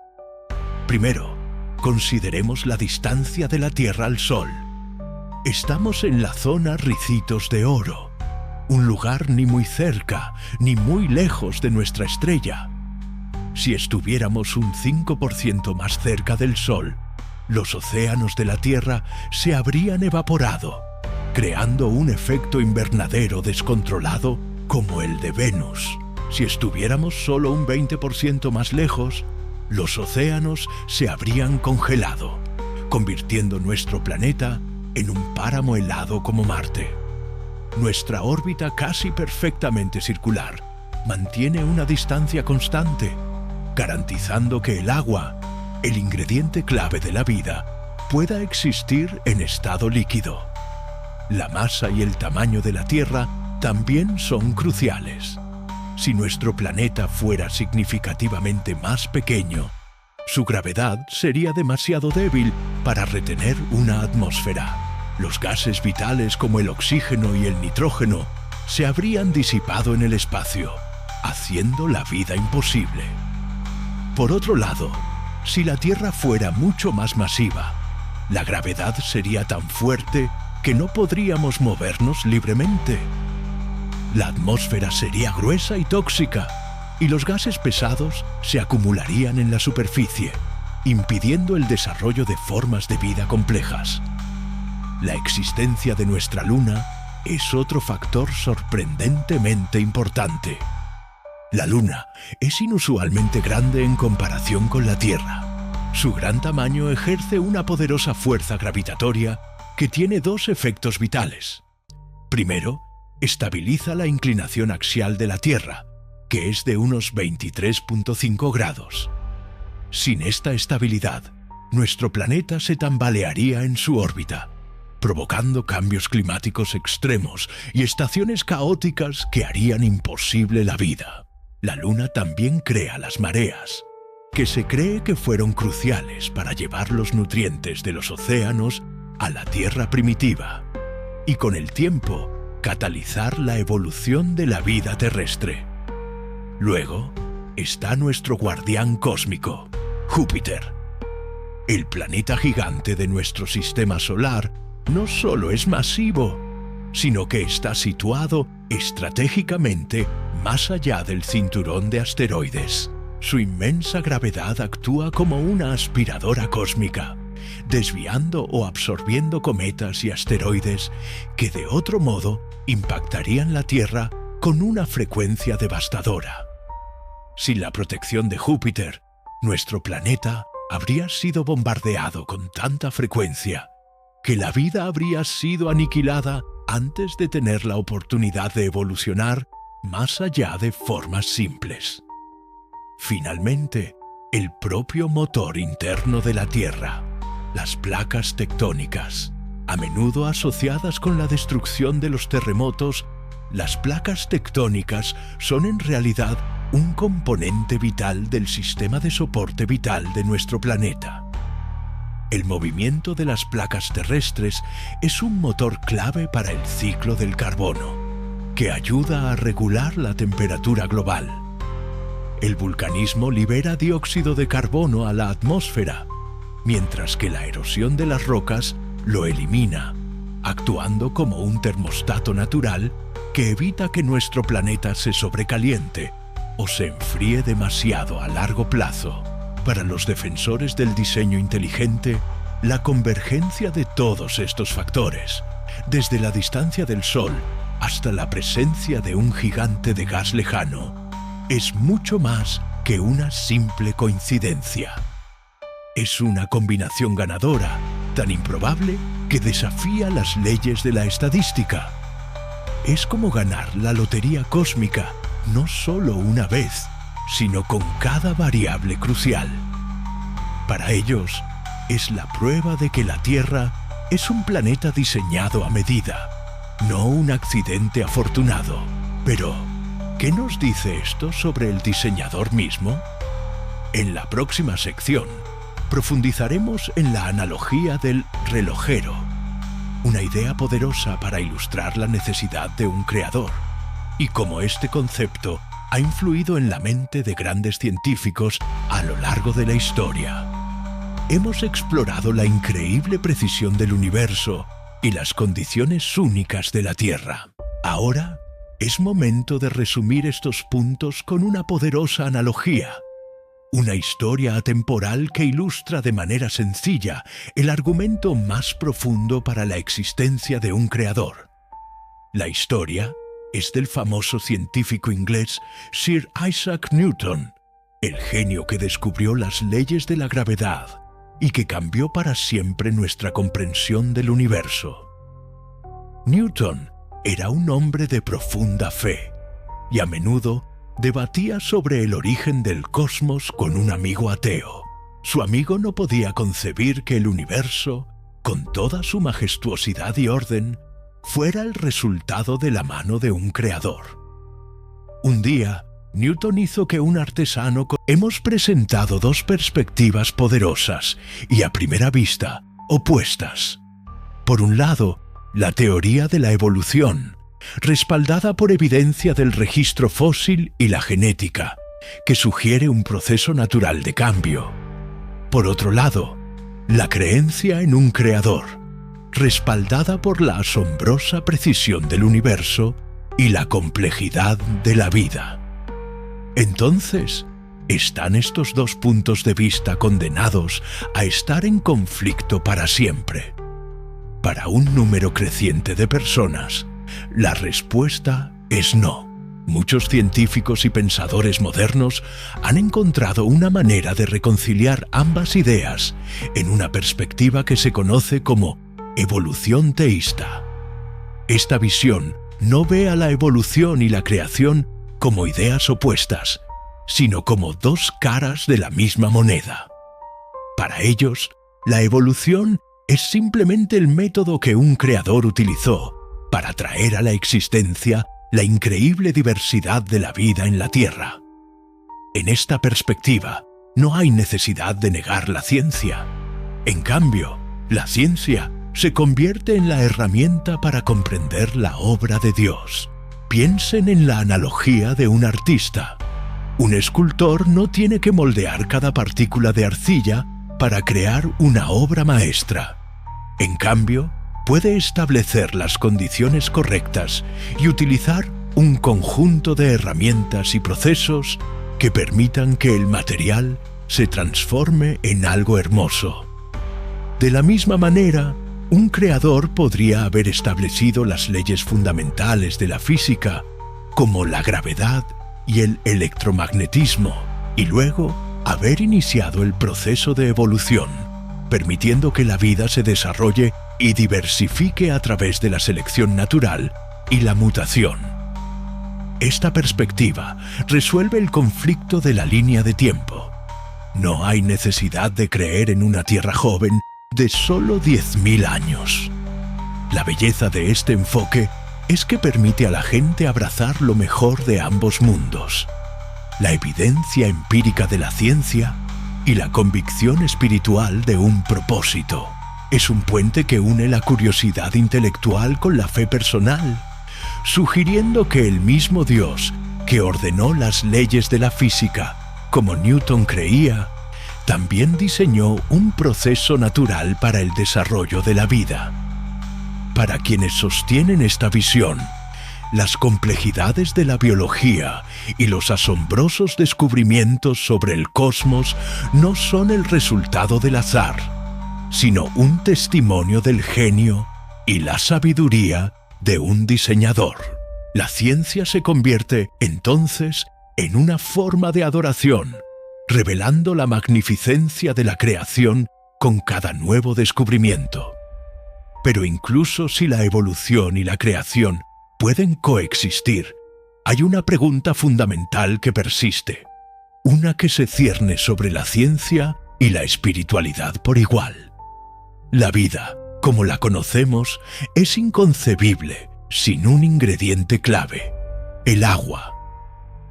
Primero, consideremos la distancia de la Tierra al Sol. Estamos en la zona Ricitos de Oro, un lugar ni muy cerca ni muy lejos de nuestra estrella. Si estuviéramos un 5% más cerca del Sol, los océanos de la Tierra se habrían evaporado, creando un efecto invernadero descontrolado como el de Venus. Si estuviéramos solo un 20% más lejos, los océanos se habrían congelado, convirtiendo nuestro planeta en un páramo helado como Marte. Nuestra órbita casi perfectamente circular mantiene una distancia constante, garantizando que el agua, el ingrediente clave de la vida, pueda existir en estado líquido. La masa y el tamaño de la Tierra también son cruciales. Si nuestro planeta fuera significativamente más pequeño, su gravedad sería demasiado débil para retener una atmósfera. Los gases vitales como el oxígeno y el nitrógeno se habrían disipado en el espacio, haciendo la vida imposible. Por otro lado, si la Tierra fuera mucho más masiva, la gravedad sería tan fuerte que no podríamos movernos libremente. La atmósfera sería gruesa y tóxica, y los gases pesados se acumularían en la superficie, impidiendo el desarrollo de formas de vida complejas. La existencia de nuestra Luna es otro factor sorprendentemente importante. La Luna es inusualmente grande en comparación con la Tierra. Su gran tamaño ejerce una poderosa fuerza gravitatoria que tiene dos efectos vitales. Primero, estabiliza la inclinación axial de la Tierra, que es de unos 23.5 grados. Sin esta estabilidad, nuestro planeta se tambalearía en su órbita, provocando cambios climáticos extremos y estaciones caóticas que harían imposible la vida. La Luna también crea las mareas, que se cree que fueron cruciales para llevar los nutrientes de los océanos a la Tierra primitiva, y con el tiempo, catalizar la evolución de la vida terrestre. Luego está nuestro guardián cósmico, Júpiter. El planeta gigante de nuestro sistema solar no solo es masivo, sino que está situado estratégicamente más allá del cinturón de asteroides. Su inmensa gravedad actúa como una aspiradora cósmica, desviando o absorbiendo cometas y asteroides que de otro modo impactarían la Tierra con una frecuencia devastadora. Sin la protección de Júpiter, nuestro planeta habría sido bombardeado con tanta frecuencia que la vida habría sido aniquilada antes de tener la oportunidad de evolucionar más allá de formas simples. Finalmente, el propio motor interno de la Tierra, las placas tectónicas. A menudo asociadas con la destrucción de los terremotos, las placas tectónicas son en realidad un componente vital del sistema de soporte vital de nuestro planeta. El movimiento de las placas terrestres es un motor clave para el ciclo del carbono, que ayuda a regular la temperatura global. El vulcanismo libera dióxido de carbono a la atmósfera, mientras que la erosión de las rocas lo elimina, actuando como un termostato natural que evita que nuestro planeta se sobrecaliente o se enfríe demasiado a largo plazo. Para los defensores del diseño inteligente, la convergencia de todos estos factores, desde la distancia del Sol hasta la presencia de un gigante de gas lejano, es mucho más que una simple coincidencia. Es una combinación ganadora, tan improbable que desafía las leyes de la estadística. Es como ganar la lotería cósmica, no solo una vez, sino con cada variable crucial. Para ellos, es la prueba de que la Tierra es un planeta diseñado a medida, no un accidente afortunado. Pero, ¿qué nos dice esto sobre el diseñador mismo? En la próxima sección, profundizaremos en la analogía del relojero, una idea poderosa para ilustrar la necesidad de un creador, y cómo este concepto ha influido en la mente de grandes científicos a lo largo de la historia. Hemos explorado la increíble precisión del universo y las condiciones únicas de la Tierra. Ahora es momento de resumir estos puntos con una poderosa analogía. Una historia atemporal que ilustra de manera sencilla el argumento más profundo para la existencia de un creador. La historia es del famoso científico inglés Sir Isaac Newton, el genio que descubrió las leyes de la gravedad y que cambió para siempre nuestra comprensión del universo. Newton era un hombre de profunda fe y a menudo debatía sobre el origen del cosmos con un amigo ateo. Su amigo no podía concebir que el universo, con toda su majestuosidad y orden, fuera el resultado de la mano de un creador. Un día, Newton hizo que un artesano... Hemos presentado dos perspectivas poderosas y a primera vista opuestas. Por un lado, la teoría de la evolución, respaldada por evidencia del registro fósil y la genética, que sugiere un proceso natural de cambio. Por otro lado, la creencia en un creador, respaldada por la asombrosa precisión del universo y la complejidad de la vida. Entonces, ¿están estos dos puntos de vista condenados a estar en conflicto para siempre? Para un número creciente de personas, la respuesta es no. Muchos científicos y pensadores modernos han encontrado una manera de reconciliar ambas ideas en una perspectiva que se conoce como evolución teísta. Esta visión no ve a la evolución y la creación como ideas opuestas, sino como dos caras de la misma moneda. Para ellos, la evolución es simplemente el método que un creador utilizó para traer a la existencia la increíble diversidad de la vida en la Tierra. En esta perspectiva, no hay necesidad de negar la ciencia. En cambio, la ciencia se convierte en la herramienta para comprender la obra de Dios. Piensen en la analogía de un artista. Un escultor no tiene que moldear cada partícula de arcilla para crear una obra maestra. En cambio, puede establecer las condiciones correctas y utilizar un conjunto de herramientas y procesos que permitan que el material se transforme en algo hermoso. De la misma manera, un creador podría haber establecido las leyes fundamentales de la física, como la gravedad y el electromagnetismo, y luego haber iniciado el proceso de evolución, permitiendo que la vida se desarrolle y diversifique a través de la selección natural y la mutación. Esta perspectiva resuelve el conflicto de la línea de tiempo. No hay necesidad de creer en una Tierra joven de solo 10.000 años. La belleza de este enfoque es que permite a la gente abrazar lo mejor de ambos mundos: la evidencia empírica de la ciencia y la convicción espiritual de un propósito. Es un puente que une la curiosidad intelectual con la fe personal, sugiriendo que el mismo Dios que ordenó las leyes de la física, como Newton creía, también diseñó un proceso natural para el desarrollo de la vida. Para quienes sostienen esta visión, las complejidades de la biología y los asombrosos descubrimientos sobre el cosmos no son el resultado del azar, sino un testimonio del genio y la sabiduría de un diseñador. La ciencia se convierte, entonces, en una forma de adoración, revelando la magnificencia de la creación con cada nuevo descubrimiento. Pero incluso si la evolución y la creación pueden coexistir, hay una pregunta fundamental que persiste, una que se cierne sobre la ciencia y la espiritualidad por igual. La vida, como la conocemos, es inconcebible sin un ingrediente clave, el agua.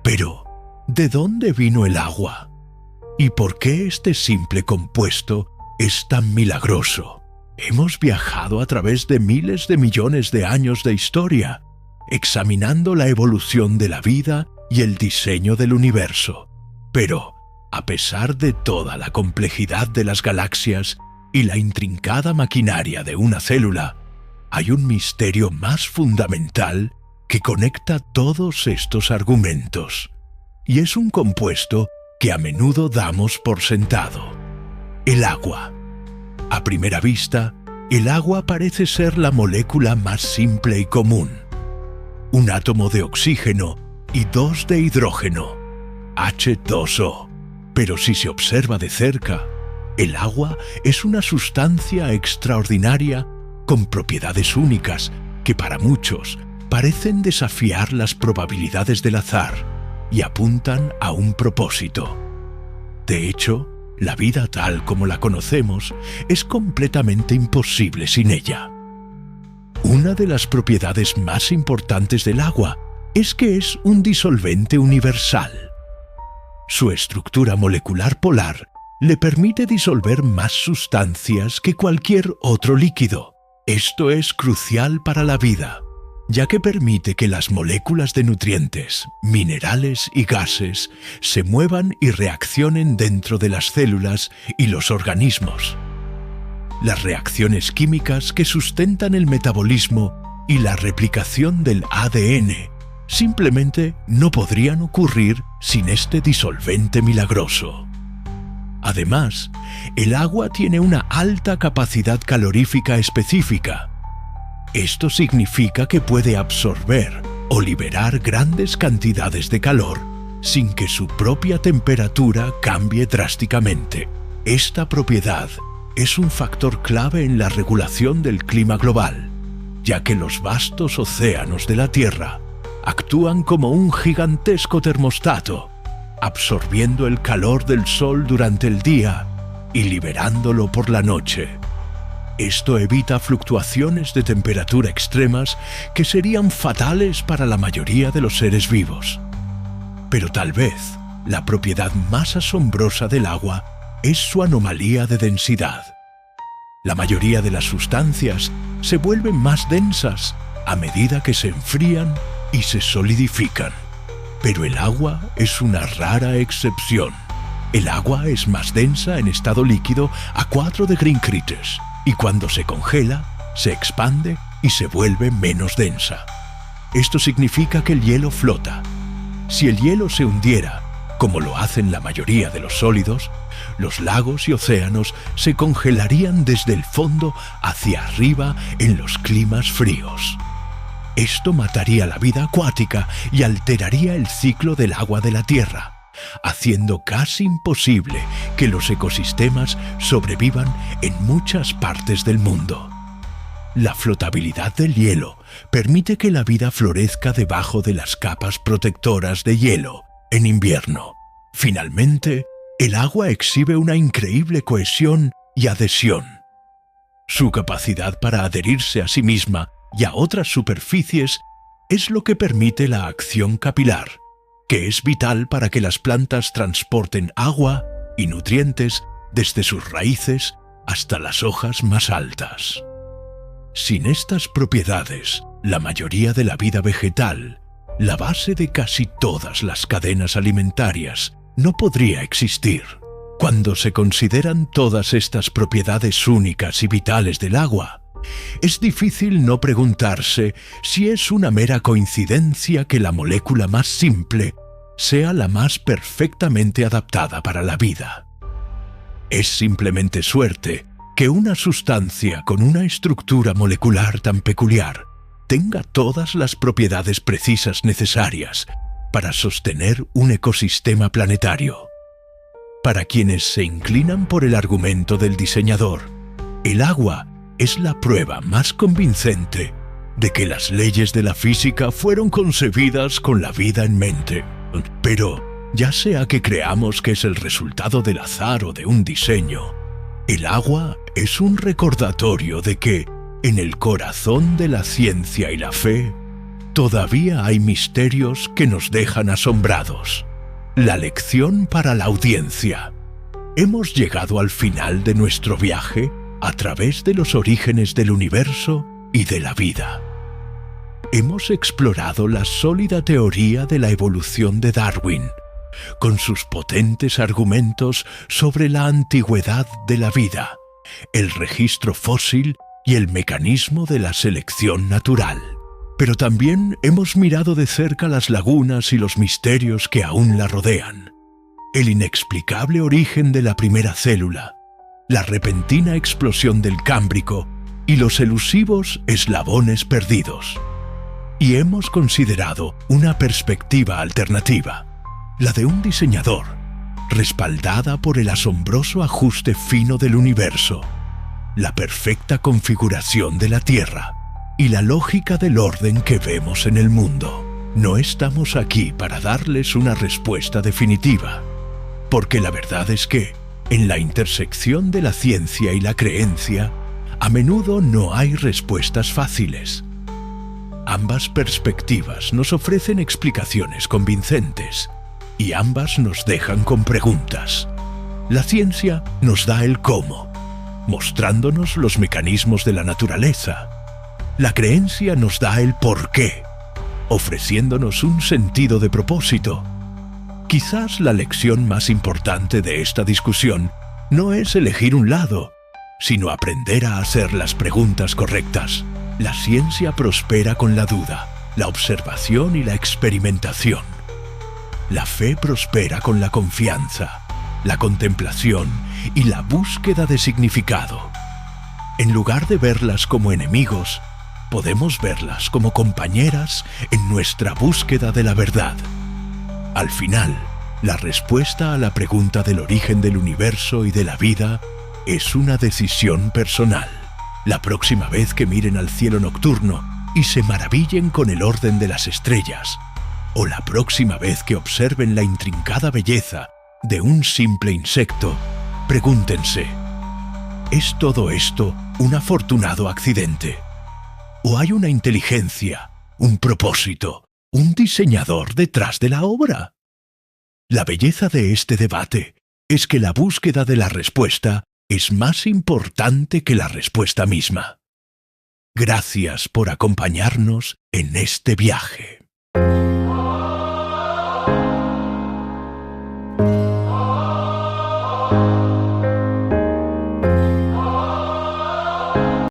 Pero, ¿de dónde vino el agua? ¿Y por qué este simple compuesto es tan milagroso? Hemos viajado a través de miles de millones de años de historia, examinando la evolución de la vida y el diseño del universo. Pero, a pesar de toda la complejidad de las galaxias y la intrincada maquinaria de una célula, hay un misterio más fundamental que conecta todos estos argumentos. Y es un compuesto que a menudo damos por sentado: el agua. A primera vista, el agua parece ser la molécula más simple y común. Un átomo de oxígeno y dos de hidrógeno, H2O. Pero si se observa de cerca, el agua es una sustancia extraordinaria con propiedades únicas que para muchos parecen desafiar las probabilidades del azar y apuntan a un propósito. De hecho, la vida tal como la conocemos es completamente imposible sin ella. Una de las propiedades más importantes del agua es que es un disolvente universal. Su estructura molecular polar le permite disolver más sustancias que cualquier otro líquido. Esto es crucial para la vida, ya que permite que las moléculas de nutrientes, minerales y gases se muevan y reaccionen dentro de las células y los organismos. Las reacciones químicas que sustentan el metabolismo y la replicación del ADN simplemente no podrían ocurrir sin este disolvente milagroso. Además, el agua tiene una alta capacidad calorífica específica. Esto significa que puede absorber o liberar grandes cantidades de calor sin que su propia temperatura cambie drásticamente. Esta propiedad es un factor clave en la regulación del clima global, ya que los vastos océanos de la Tierra actúan como un gigantesco termostato, absorbiendo el calor del sol durante el día y liberándolo por la noche. Esto evita fluctuaciones de temperatura extremas que serían fatales para la mayoría de los seres vivos. Pero tal vez la propiedad más asombrosa del agua es su anomalía de densidad. La mayoría de las sustancias se vuelven más densas a medida que se enfrían y se solidifican. Pero el agua es una rara excepción. El agua es más densa en estado líquido a 4 °C y cuando se congela, se expande y se vuelve menos densa. Esto significa que el hielo flota. Si el hielo se hundiera, como lo hacen la mayoría de los sólidos, los lagos y océanos se congelarían desde el fondo hacia arriba en los climas fríos. Esto mataría la vida acuática y alteraría el ciclo del agua de la Tierra, haciendo casi imposible que los ecosistemas sobrevivan en muchas partes del mundo. La flotabilidad del hielo permite que la vida florezca debajo de las capas protectoras de hielo en invierno. Finalmente, el agua exhibe una increíble cohesión y adhesión. Su capacidad para adherirse a sí misma y a otras superficies es lo que permite la acción capilar, que es vital para que las plantas transporten agua y nutrientes desde sus raíces hasta las hojas más altas. Sin estas propiedades, la mayoría de la vida vegetal, la base de casi todas las cadenas alimentarias, no podría existir. Cuando se consideran todas estas propiedades únicas y vitales del agua, es difícil no preguntarse si es una mera coincidencia que la molécula más simple sea la más perfectamente adaptada para la vida. Es simplemente suerte que una sustancia con una estructura molecular tan peculiar tenga todas las propiedades precisas necesarias para sostener un ecosistema planetario. Para quienes se inclinan por el argumento del diseñador, el agua es la prueba más convincente de que las leyes de la física fueron concebidas con la vida en mente. Pero, ya sea que creamos que es el resultado del azar o de un diseño, el agua es un recordatorio de que, en el corazón de la ciencia y la fe, todavía hay misterios que nos dejan asombrados. La lección para la audiencia. Hemos llegado al final de nuestro viaje a través de los orígenes del universo y de la vida. Hemos explorado la sólida teoría de la evolución de Darwin, con sus potentes argumentos sobre la antigüedad de la vida, el registro fósil y el mecanismo de la selección natural. Pero también hemos mirado de cerca las lagunas y los misterios que aún la rodean. El inexplicable origen de la primera célula, la repentina explosión del Cámbrico y los elusivos eslabones perdidos. Y hemos considerado una perspectiva alternativa, la de un diseñador, respaldada por el asombroso ajuste fino del universo, la perfecta configuración de la Tierra y la lógica del orden que vemos en el mundo. No estamos aquí para darles una respuesta definitiva, porque la verdad es que, en la intersección de la ciencia y la creencia, a menudo no hay respuestas fáciles. Ambas perspectivas nos ofrecen explicaciones convincentes, y ambas nos dejan con preguntas. La ciencia nos da el cómo, mostrándonos los mecanismos de la naturaleza. La creencia nos da el porqué, ofreciéndonos un sentido de propósito. Quizás la lección más importante de esta discusión no es elegir un lado, sino aprender a hacer las preguntas correctas. La ciencia prospera con la duda, la observación y la experimentación. La fe prospera con la confianza, la contemplación y la búsqueda de significado. En lugar de verlas como enemigos, podemos verlas como compañeras en nuestra búsqueda de la verdad. Al final, la respuesta a la pregunta del origen del universo y de la vida es una decisión personal. La próxima vez que miren al cielo nocturno y se maravillen con el orden de las estrellas, o la próxima vez que observen la intrincada belleza de un simple insecto, pregúntense: ¿es todo esto un afortunado accidente? ¿O hay una inteligencia, un propósito, un diseñador detrás de la obra? La belleza de este debate es que la búsqueda de la respuesta es más importante que la respuesta misma. Gracias por acompañarnos en este viaje.